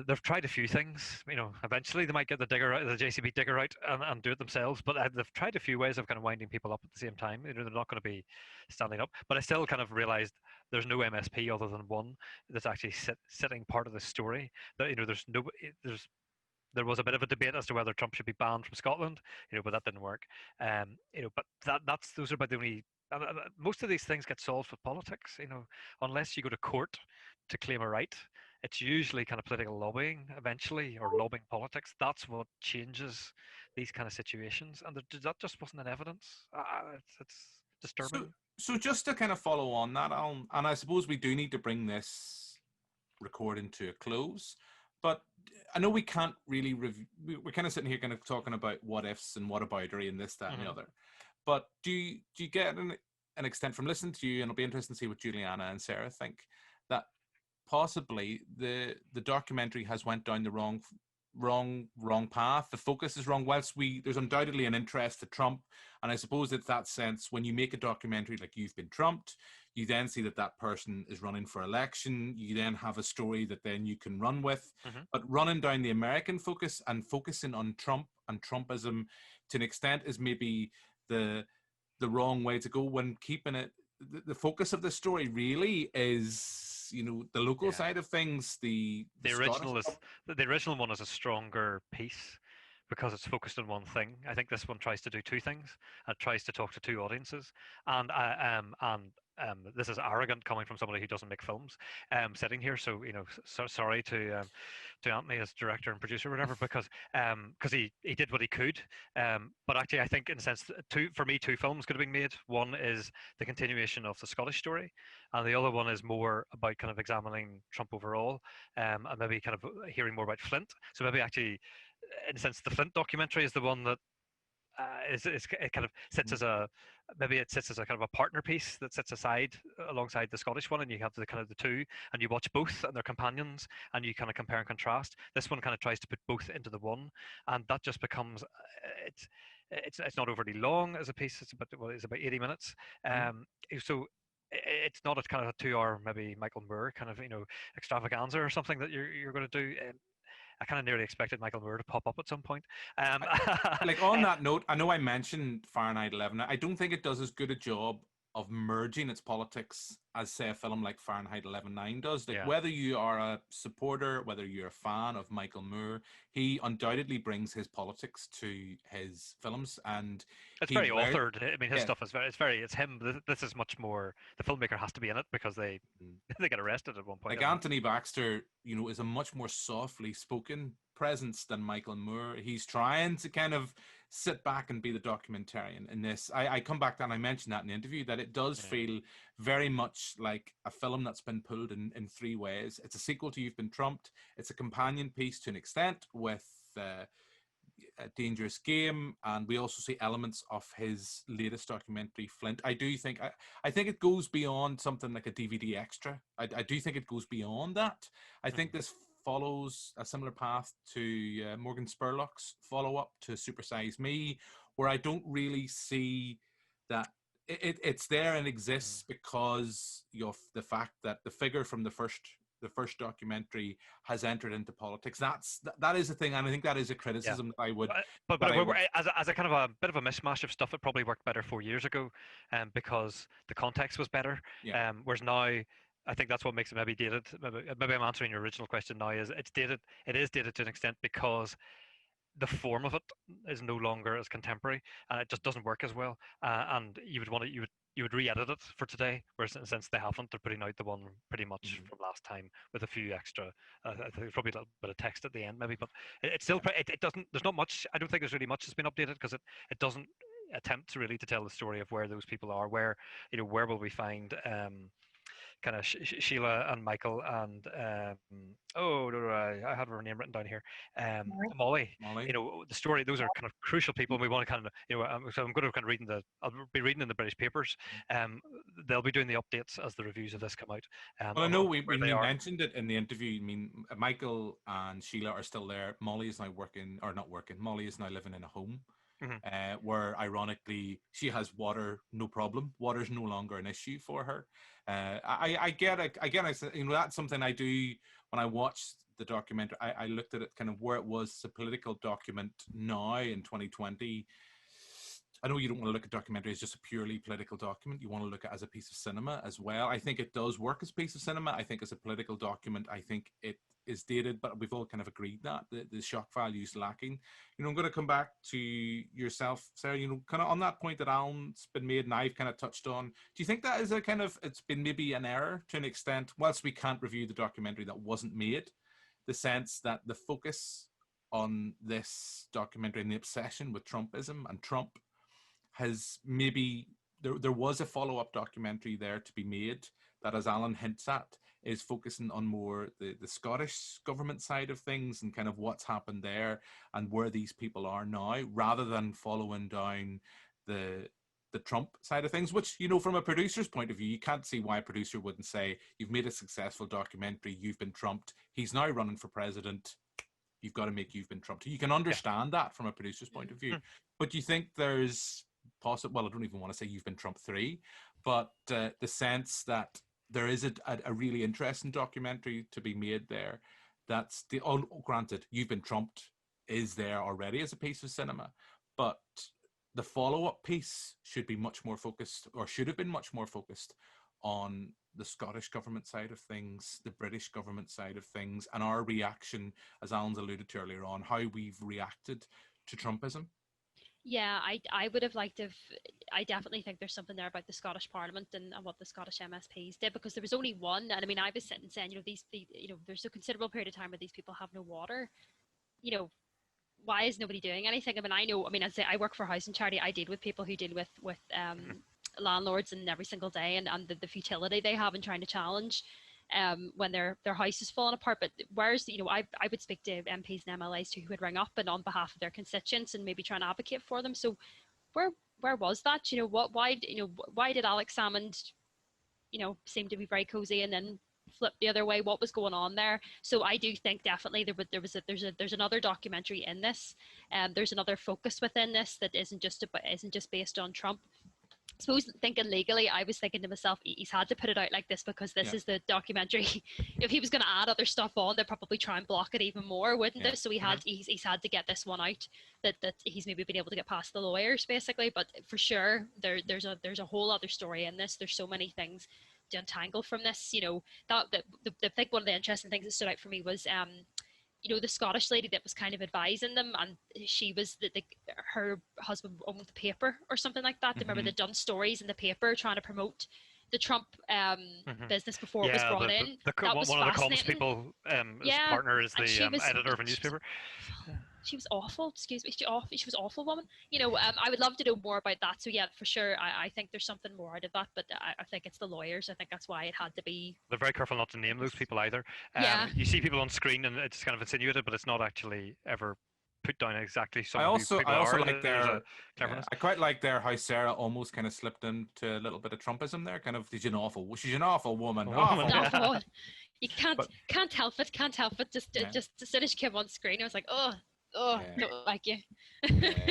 they've tried a few things. Eventually they might get the JCB digger out and do it themselves. But they've tried a few ways of kind of winding people up at the same time. They're not going to be standing up. But I still kind of realized there's no MSP other than one that's actually sitting part of the story. That there was a bit of a debate as to whether Trump should be banned from Scotland, but that didn't work. But those are about the only. Most of these things get solved with politics, unless you go to court to claim a right. It's usually kind of political lobbying eventually, or lobbying politics. That's what changes these kind of situations, and that just wasn't in evidence. It's disturbing. So just to kind of follow on that, Alan, and I suppose we do need to bring this recording to a close. But I know we can't really review. We're kind of sitting here kind of talking about what ifs and what aboutery and this, that, and the other. But do you get an extent from listening to you, and it'll be interesting to see what Giuliana and Sarah think, that possibly the documentary has went down the wrong path. The focus is wrong. Whilst there's undoubtedly an interest to Trump, and I suppose it's that sense when you make a documentary like You've Been Trumped, you then see that person is running for election. You then have a story that then you can run with. But running down the American focus and focusing on Trump and Trumpism to an extent is maybe the wrong way to go, when keeping it the focus of the story really is the local side of things. The original one is a stronger piece because it's focused on one thing. I think this one tries to do two things. It tries to talk to two audiences, and this is arrogant coming from somebody who doesn't make films, sitting here. So sorry to Anthony as director and producer or whatever, because he did what he could. But actually, I think in a sense, two films could have been made. One is the continuation of the Scottish story, and the other one is more about kind of examining Trump overall, and maybe kind of hearing more about Flint. So maybe actually, in a sense, the Flint documentary is the one that it kind of sits as a kind of a partner piece that sits aside alongside the Scottish one, and you have the kind of the two, and you watch both and their companions, and you kind of compare and contrast. This one kind of tries to put both into the one, and that just becomes it's not overly long as a piece. It's about 80 minutes. So it's not a kind of a 2-hour maybe Michael Moore kind of extravaganza or something that you're going to do. I kind of nearly expected Michael Moore to pop up at some point. Like on that note, I know I mentioned Fahrenheit 11. I don't think it does as good a job of merging its politics as, say, a film like Fahrenheit 11/9 does. Like, Yeah. whether you are a supporter, whether you're a fan of Michael Moore, he undoubtedly brings his politics to his films, and it's very authored. I mean, his stuff is it's him. This is much more. The filmmaker has to be in it because they they get arrested at one point. Like Anthony Baxter, you know, is a much more softly spoken presence than Michael Moore. He's trying to kind of sit back and be the documentarian in this. I come back to, and I mentioned that in the interview, that it does feel very much like a film that's been pulled in three ways. It's a sequel to You've Been Trumped. It's a companion piece to an extent with A Dangerous Game, and we also see elements of his latest documentary, Flint. I think it goes beyond something like a DVD extra. I do think it goes beyond that. I think this follows a similar path to Morgan Spurlock's follow-up to Super Size Me, where I don't really see that it's there and exists because of the fact that the figure from the first documentary has entered into politics. That is a thing, and I think that is a criticism that I would. But as a kind of a bit of a mishmash of stuff, it probably worked better 4 years ago, because the context was better. Yeah. Whereas now, I think that's what makes it maybe dated. Maybe I'm answering your original question now. Is it's dated? It is dated to an extent because the form of it is no longer as contemporary, and it just doesn't work as well. And you would re-edit it for today, whereas since they haven't, they're putting out the one pretty much from last time with a few extra. I think probably a little bit of text at the end, maybe, but it's still it doesn't. There's not much. I don't think there's really much that's been updated because it doesn't attempt to really to tell the story of where those people are. Where will we find kind of Sheila and Michael and I had her name written down here, Molly. The story, those are kind of crucial people, and we want to kind of so I'm going to kind of I'll be reading in the British papers. They'll be doing the updates as the reviews of this come out. Well, I know we mentioned it in the interview. I mean, Michael and Sheila are still there. Molly is now not working. Molly is now living in a home. Where ironically she has water, no problem. Water's no longer an issue for her. I get it. Again, that's something I do when I watched the documentary. I looked at it kind of where it was a political document now in 2020. I know you don't want to look at documentary as just a purely political document. You want to look at it as a piece of cinema as well. I think it does work as a piece of cinema. I think as a political document, I think it is dated, but we've all kind of agreed that the shock value is lacking. I'm going to come back to yourself, Sarah, kind of on that point that Alan's been made and I've kind of touched on. Do you think that is it's been maybe an error to an extent, whilst we can't review the documentary that wasn't made, the sense that the focus on this documentary and the obsession with Trumpism and Trump has maybe, there was a follow-up documentary there to be made that, as Alan hints at, is focusing on more the Scottish government side of things and kind of what's happened there and where these people are now, rather than following down the Trump side of things, which, from a producer's point of view, you can't see why a producer wouldn't say, you've made a successful documentary, you've been trumped, he's now running for president, you've got to make You've Been Trumped. You can understand that from a producer's point of view. But do you think there's well, I don't even want to say You've Been Trumped 3, but the sense that there is a really interesting documentary to be made there, that's granted, You've Been Trumped is there already as a piece of cinema, but the follow-up piece should be much more focused, or should have been much more focused, on the Scottish government side of things, the British government side of things, and our reaction, as Alan's alluded to earlier on, how we've reacted to Trumpism. Yeah, I would have liked to. I definitely think there's something there about the Scottish Parliament and what the Scottish MSPs did, because there was only one. And I mean, I was sitting saying, there's a considerable period of time where these people have no water. Why is nobody doing anything? I say I work for a housing charity. I deal with people who deal with landlords and every single day, and the futility they have in trying to challenge when their house is falling apart. But where's I would speak to MPs and MLAs who would ring up and on behalf of their constituents and maybe try and advocate for them. So where was that? Why did Alex Salmond seem to be very cozy and then flip the other way? What was going on there? So I do think definitely there's another documentary in this. There's another focus within this that isn't just based on Trump. suppose thinking legally, I was thinking to myself, he's had to put it out like this because this is the documentary. If he was going to add other stuff on, they'd probably try and block it even more, wouldn't they? So he's had to get this one out, that he's maybe been able to get past the lawyers, basically. But for sure, there's a whole other story in this. There's so many things to untangle from this. You know, I think one of the interesting things that stood out for me was you know, the Scottish lady that was kind of advising them, and she was her husband owned the paper or something like that. Remember, they'd done stories in the paper trying to promote the Trump business before it was brought in. That was one of the comms fascinating. people, his partner is the editor of a newspaper. She was awful. Excuse me. She was awful woman. You know, I would love to know more about that. So yeah, for sure, I think there's something more out of that. But I think it's the lawyers. I think that's why it had to be. They're very careful not to name those people either. You see people on screen and it's kind of insinuated, but it's not actually ever put down exactly. I also like their cleverness. I quite like their how Sarah almost kind of slipped into a little bit of Trumpism there. Kind of, she's an awful woman. Awful. You can't help it. Can't help it. Just as soon as she came on screen, I was like, don't like you.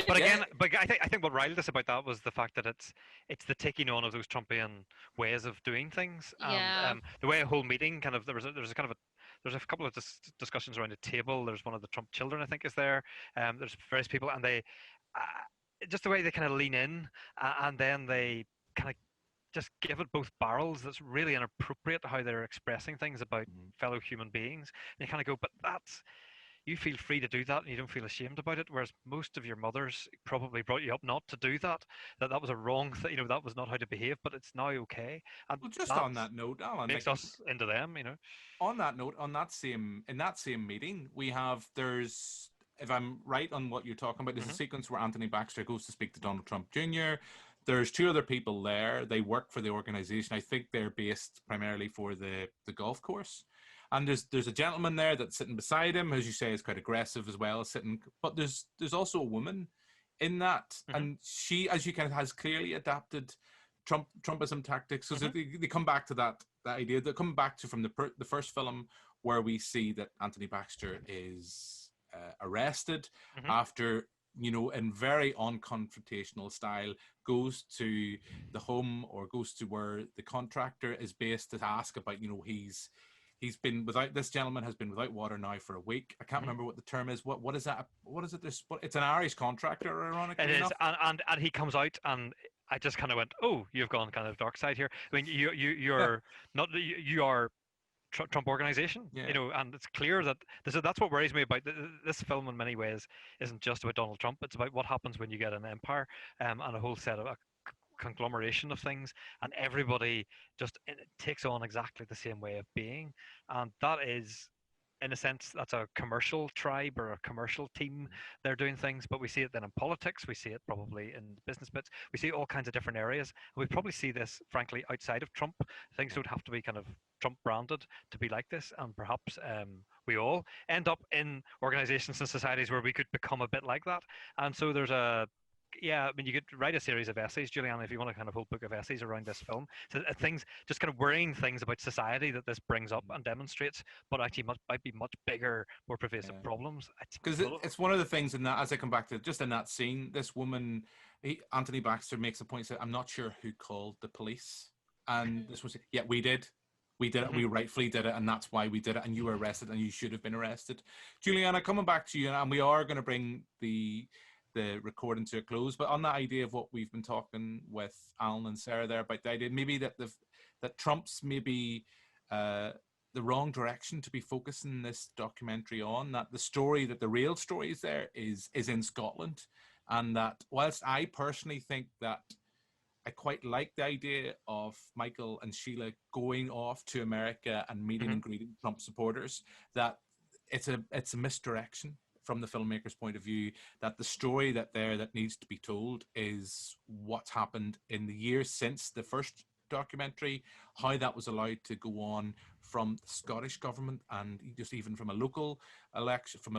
But again, I think what riled us about that was the fact that it's the taking on of those Trumpian ways of doing things. The way a whole meeting kind of there's a couple of discussions around the table. There's one of the Trump children, I think, is there. There's various people, and they just the way they kind of lean in, and then they kind of just give it both barrels. That's really inappropriate how they're expressing things about fellow human beings. And you kind of go, but you feel free to do that and you don't feel ashamed about it, whereas most of your mothers probably brought you up not to do that was a wrong thing, you know, that was not how to behave, but it's now okay. And well, just on that note, Alan, makes us into them, you know. On that note, in that same meeting, there's, if I'm right on what you're talking about, there's a sequence where Anthony Baxter goes to speak to Donald Trump Jr. There's two other people there. They work for the organization. I think they're based primarily for the golf course. And there's a gentleman there that's sitting beside him, as you say, is quite aggressive as well, sitting. But there's also a woman in that, and she, as you kind of has clearly adapted Trumpism tactics. So they come back to that idea. They come back to from the first film where we see that Anthony Baxter is arrested after, you know, in very unconfrontational style, goes to the home or goes to where the contractor is based to ask about, you know, this gentleman has been without water now for a week. I can't remember what the term is. What is that? What is it? It's an Irish contractor, ironically enough. It is, and he comes out, and I just kind of went, oh, you've gone kind of dark side here. I mean, you're not, you are Trump organization, you know, and it's clear that that's what worries me about this film in many ways isn't just about Donald Trump. It's about what happens when you get an empire and a whole set of conglomeration of things, and everybody just takes on exactly the same way of being, and that is, in a sense, that's a commercial tribe or a commercial team. They're doing things, but we see it then in politics, we see it probably in business bits, we see all kinds of different areas, and we probably see this frankly outside of Trump. Things don't have to be kind of Trump branded to be like this, and perhaps we all end up in organizations and societies where we could become a bit like that. And so there's I mean, you could write a series of essays, Giuliana, if you want a kind of whole book of essays around this film. So things, just kind of worrying things about society that this brings up and demonstrates, but actually might be much bigger, more pervasive problems. Because it's one of the things in that, as I come back to just in that scene, this woman, Anthony Baxter makes a point, said, I'm not sure who called the police. And this was, we did. We did it. We rightfully did it, and that's why we did it. And you were arrested, and you should have been arrested. Giuliana, coming back to you, and we are going to bring the recording to a close, but on that idea of what we've been talking with Alan and Sarah there about the idea maybe that Trump's maybe the wrong direction to be focusing this documentary on, that the real story is there is in Scotland, and that whilst I personally think that I quite like the idea of Michael and Sheila going off to America and meeting and greeting Trump supporters, that it's a misdirection from the filmmaker's point of view, that the story that needs to be told is what's happened in the years since the first documentary, how that was allowed to go on from the Scottish government and just even from a local election, from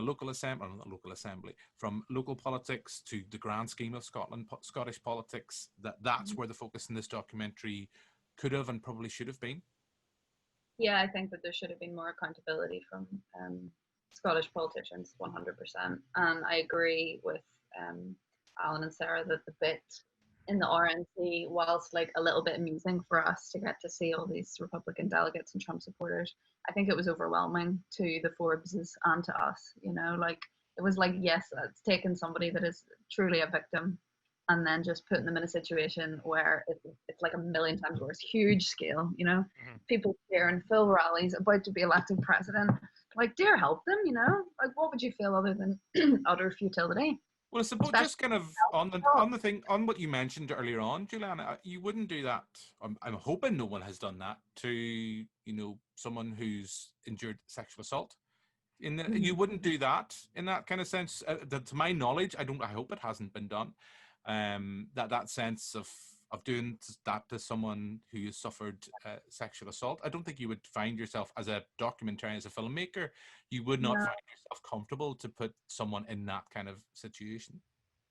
local politics to the grand scheme of Scottish politics, that's where the focus in this documentary could have and probably should have been. Yeah, I think that there should have been more accountability from Scottish politicians, 100%. And I agree with Alan and Sarah that the bit in the RNC, whilst like a little bit amusing for us to get to see all these Republican delegates and Trump supporters, I think it was overwhelming to the Forbeses and to us. You know, like it was like, yes, it's taken somebody that is truly a victim and then just putting them in a situation where it's like a million times worse, huge scale, you know, people cheering, full rallies, about to be elected president. Like, dear, help them, you know? Like, what would you feel other than utter futility? Well, I suppose just kind of on the thing, on what you mentioned earlier on, Giuliana, you wouldn't do that. I'm hoping no one has done that to, you know, someone who's endured sexual assault. You wouldn't do that in that kind of sense. To my knowledge, I hope it hasn't been done. That sense of doing that to someone who has suffered sexual assault. I don't think you would find yourself as a documentarian, as a filmmaker, you would not find yourself comfortable to put someone in that kind of situation.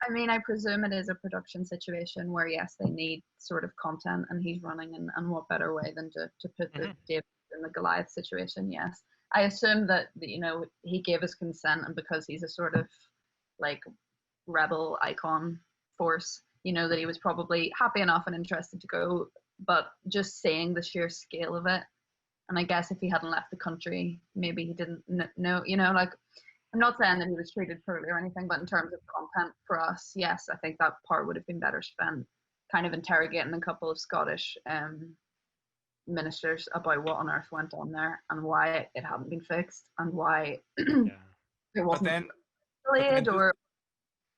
I mean, I presume it is a production situation where, yes, they need sort of content, and he's running, and what better way than to put the David in the Goliath situation, yes. I assume that, you know, he gave his consent, and because he's a sort of like rebel icon force, you know, that he was probably happy enough and interested to go, but just saying the sheer scale of it. And I guess if he hadn't left the country, maybe he didn't know, you know, like, I'm not saying that he was treated poorly or anything, but in terms of content for us, yes, I think that part would have been better spent kind of interrogating a couple of Scottish ministers about what on earth went on there and why it hadn't been fixed and why it wasn't delayed or...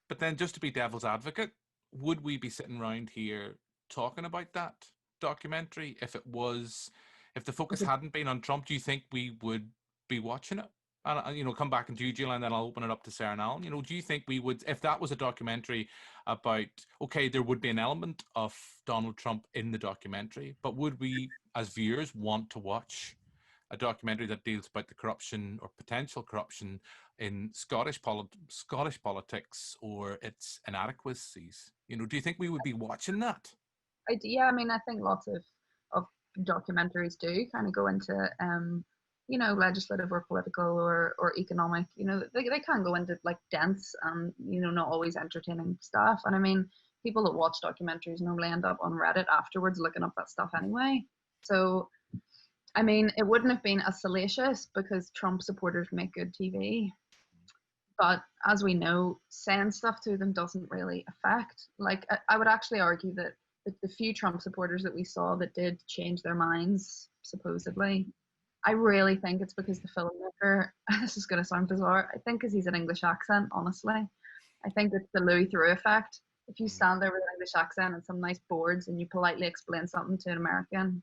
But then just to be devil's advocate, would we be sitting around here talking about that documentary if the focus hadn't been on Trump? Do you think we would be watching it? And, you know, come back and do Jill, and then I'll open it up to Sarah and Alan. You know, do you think we would, if that was a documentary about, okay, there would be an element of Donald Trump in the documentary, but would we, as viewers, want to watch a documentary that deals about the corruption or potential corruption in Scottish politics or its inadequacies? You know, do you think we would be watching that? Yeah, I mean, I think lots of documentaries do kind of go into you know, legislative or political or economic, you know, they can go into like dense and, you know, not always entertaining stuff. And I mean, people that watch documentaries normally end up on Reddit afterwards looking up that stuff anyway. So, I mean, it wouldn't have been as salacious because Trump supporters make good TV. But as we know, saying stuff to them doesn't really affect. Like, I would actually argue that the few Trump supporters that we saw that did change their minds, supposedly, I really think it's because the filmmaker, this is going to sound bizarre, I think because he's an English accent, honestly. I think it's the Louis Theroux effect. If you stand there with an English accent and some nice boards and you politely explain something to an American,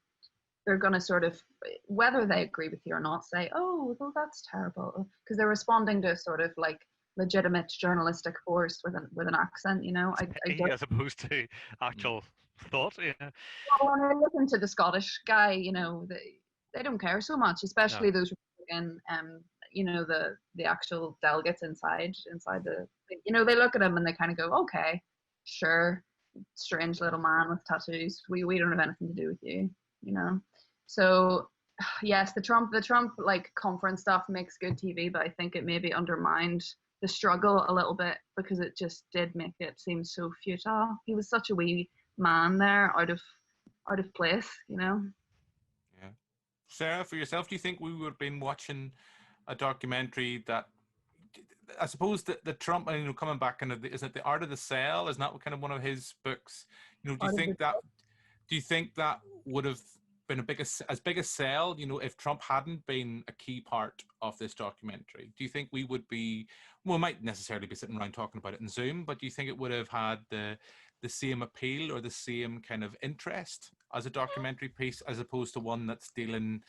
they're going to sort of, whether they agree with you or not, say, oh, well, that's terrible. Because they're responding to sort of like legitimate journalistic force with an accent, you know. As opposed to actual thought, yeah. Well, when I listen to the Scottish guy, you know, they don't care so much, especially those Republican, you know, the actual delegates inside the, you know, they look at him and they kind of go, okay, sure, strange little man with tattoos. We don't have anything to do with you, you know. So yes, the Trump like conference stuff makes good TV, but I think it maybe undermined the struggle a little bit because it just did make it seem so futile. He was such a wee man there, out of place, you know. Yeah. Sarah, for yourself, do you think we would have been watching a documentary that, I suppose the Trump, you know, coming back into is it The Art of the Sale? Isn't that kind of one of his books? You know, do you think that would have been as big a sell, you know, if Trump hadn't been a key part of this documentary? Do you think we would be, well, we might necessarily be sitting around talking about it in Zoom, but do you think it would have had the same appeal or the same kind of interest as a documentary piece, as opposed to one that's dealing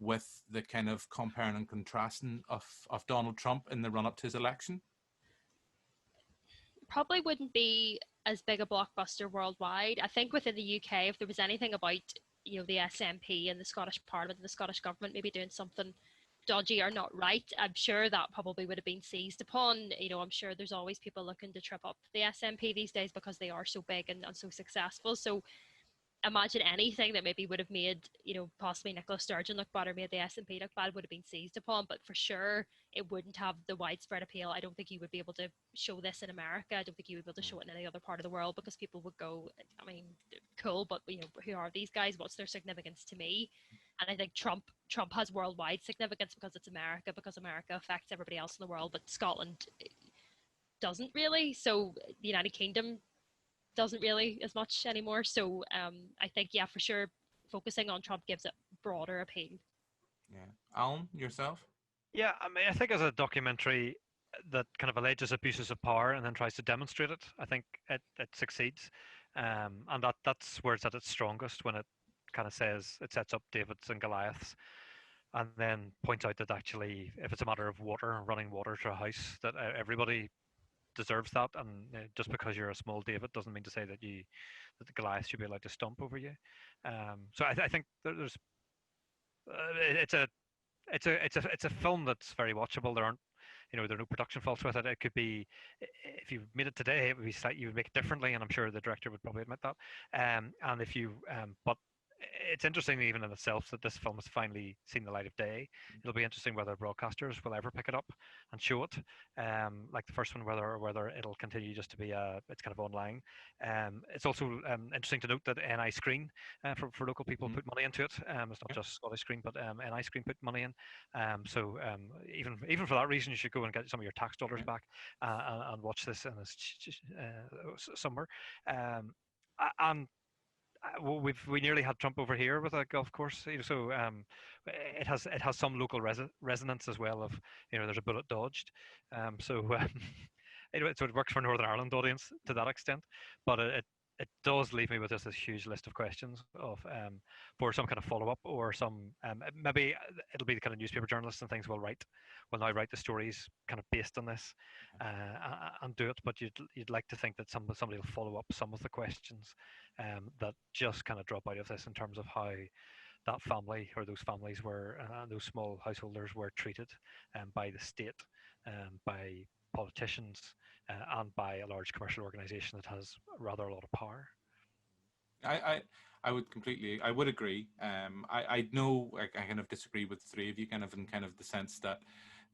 with the kind of comparing and contrasting of Donald Trump in the run-up to his election? Probably wouldn't be as big a blockbuster worldwide. I think within the UK, if there was anything about, you know, the SNP and the Scottish Parliament and the Scottish Government maybe doing something dodgy or not right, I'm sure that probably would have been seized upon. You know, I'm sure there's always people looking to trip up the SNP these days because they are so big and so successful. So imagine anything that maybe would have made, possibly Nicola Sturgeon look bad or made the S&P look bad would have been seized upon, but for sure it wouldn't have the widespread appeal. I don't think you would be able to show this in America. I don't think you would be able to show it in any other part of the world, because people would go, I mean, cool, but who are these guys? What's their significance to me? And I think Trump has worldwide significance because it's America, because America affects everybody else in the world, but Scotland doesn't really. So the United Kingdom doesn't really as much anymore. So I think, yeah, for sure, focusing on Trump gives it broader appeal. Yeah. Alan, yourself? Yeah, I mean, I think as a documentary that kind of alleges abuses of power and then tries to demonstrate it, I think it succeeds. And that's where it's at its strongest, when it kind of says, it sets up Davids and Goliaths, and then points out that actually, if it's a matter of running water to a house, that everybody deserves that, and just because you're a small David doesn't mean to say that the Goliath should be allowed to stomp over you. So I think there's it's a film that's very watchable. There aren't, there are no production faults with it. It could be, if you made it today, it would be slightly, you would make it differently, and I'm sure the director would probably admit that. And if you, but it's interesting even in itself that this film has finally seen the light of day. It'll be interesting whether broadcasters will ever pick it up and show it, like the first one, whether it'll continue just to be it's kind of online. It's also interesting to note that NI Screen, for local people, put money into it. It's not just Scottish Screen, but NI Screen put money in. So even for that reason, you should go and get some of your tax dollars back and watch this in this summer. And we nearly had Trump over here with a golf course, so it has some local resonance as well. Of there's a bullet dodged, so it works for Northern Ireland audience to that extent, but it does leave me with just this huge list of questions for some kind of follow-up, or some maybe it'll be the kind of newspaper journalists and things will now write the stories kind of based on this and do it. But you'd like to think that somebody will follow up some of the questions that just kind of drop out of this, in terms of how that family, or those families were, those small householders were treated by the state, by politicians, and by a large commercial organization that has rather a lot of power. I would agree. I know I kind of disagree with the three of you, in the sense that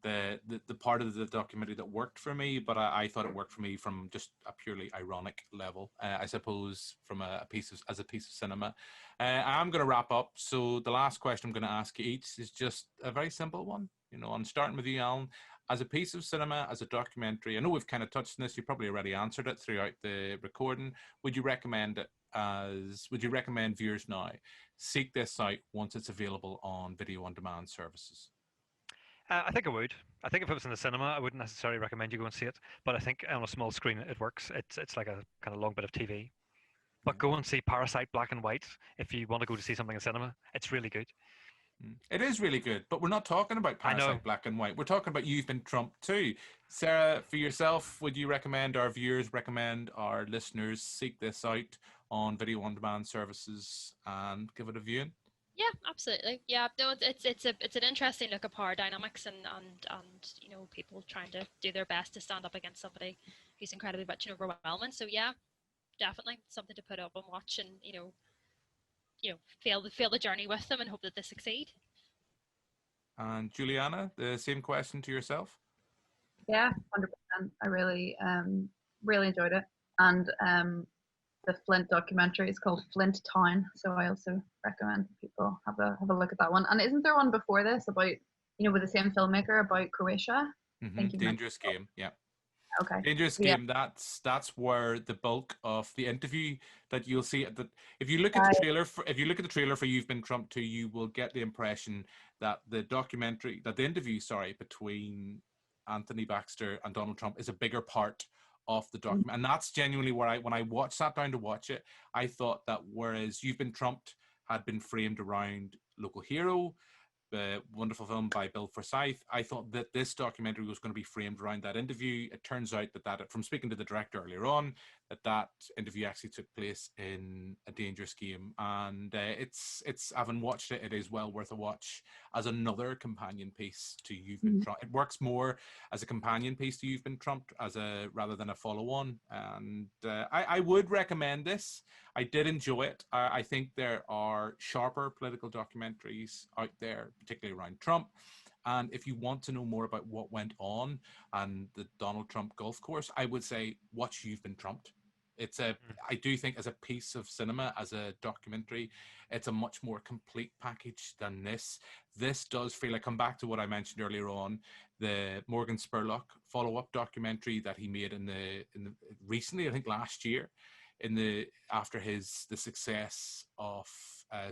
the part of the documentary that worked for me, but I thought it worked for me from just a purely ironic level, I suppose, from a piece of cinema. I'm going to wrap up, so the last question I'm going to ask you each is just a very simple one. I'm starting with you, Alan. As a piece of cinema, as a documentary, I know we've kind of touched on this, you probably already answered it throughout the recording. Would you recommend viewers now seek this out once it's available on video on demand services? I think I would. I think if it was in the cinema, I wouldn't necessarily recommend you go and see it. But I think on a small screen, it works. It's like a kind of long bit of TV. But go and see Parasite black and white if you want to go to see something in cinema. It's really good. It is really good, but we're not talking about Parasite black and white. We're talking about You've Been Trumped too. Sarah, for yourself, would you recommend our viewers, recommend our listeners seek this out on video on demand services and give it a viewing? Yeah, absolutely. Yeah, no, it's an interesting look at power dynamics and people trying to do their best to stand up against somebody who's incredibly rich and overwhelming. So yeah, definitely something to put up and watch, and feel the journey with them and hope that they succeed. And Giuliana, the same question to yourself? Yeah, 100%. I really enjoyed it, and the Flint documentary is called Flint Town, so I also recommend people have a look at that one. And isn't there one before this about with the same filmmaker about Croatia? Dangerous Game, yeah. Okay. Dangerous Game. That's where the bulk of the interview that you'll see. If you look at the trailer for You've Been Trumped 2, you will get the impression that the interview between Anthony Baxter and Donald Trump is a bigger part of the document, and that's genuinely where when I sat down to watch it, I thought that whereas You've Been Trumped had been framed around local hero, wonderful film by Bill Forsyth. I thought that this documentary was going to be framed around that interview. It turns out that from speaking to the director earlier on, that interview actually took place in A Dangerous Game, and it's having watched it, it is well worth a watch as another companion piece to You've Been Trumped. It works more as a companion piece to You've Been Trumped rather than a follow-on, and I would recommend this. I did enjoy it. I think there are sharper political documentaries out there, particularly around Trump. And if you want to know more about what went on and the Donald Trump golf course, I would say watch You've Been Trumped. I do think as a piece of cinema, as a documentary, it's a much more complete package than this. This does feel, I come back to what I mentioned earlier on, the Morgan Spurlock follow-up documentary that he made in the recently, I think last year, after the success of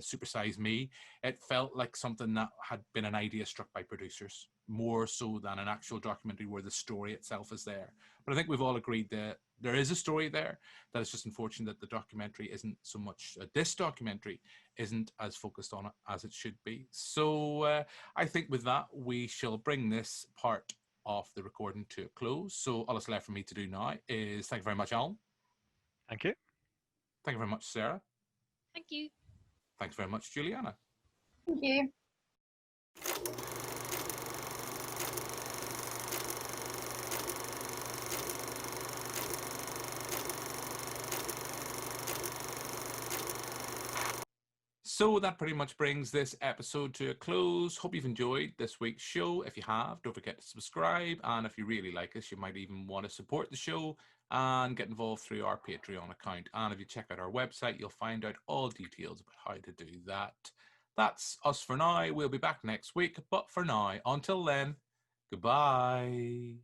Super Size Me. It felt like something that had been an idea struck by producers, more so than an actual documentary where the story itself is there. But I think we've all agreed that there is a story there, that it's just unfortunate that the documentary isn't so much, this documentary isn't as focused on it as it should be. So I think with that, we shall bring this part of the recording to a close. So all that's left for me to do now is thank you very much, Alan. Thank you. Thank you very much, Sarah. Thank you. Thanks very much, Giuliana. Thank you. So that pretty much brings this episode to a close. Hope you've enjoyed this week's show. If you have, don't forget to subscribe. And if you really like us, you might even want to support the show and get involved through our Patreon account. And if you check out our website, you'll find out all details about how to do that. That's us for now. We'll be back next week. But for now, until then, goodbye.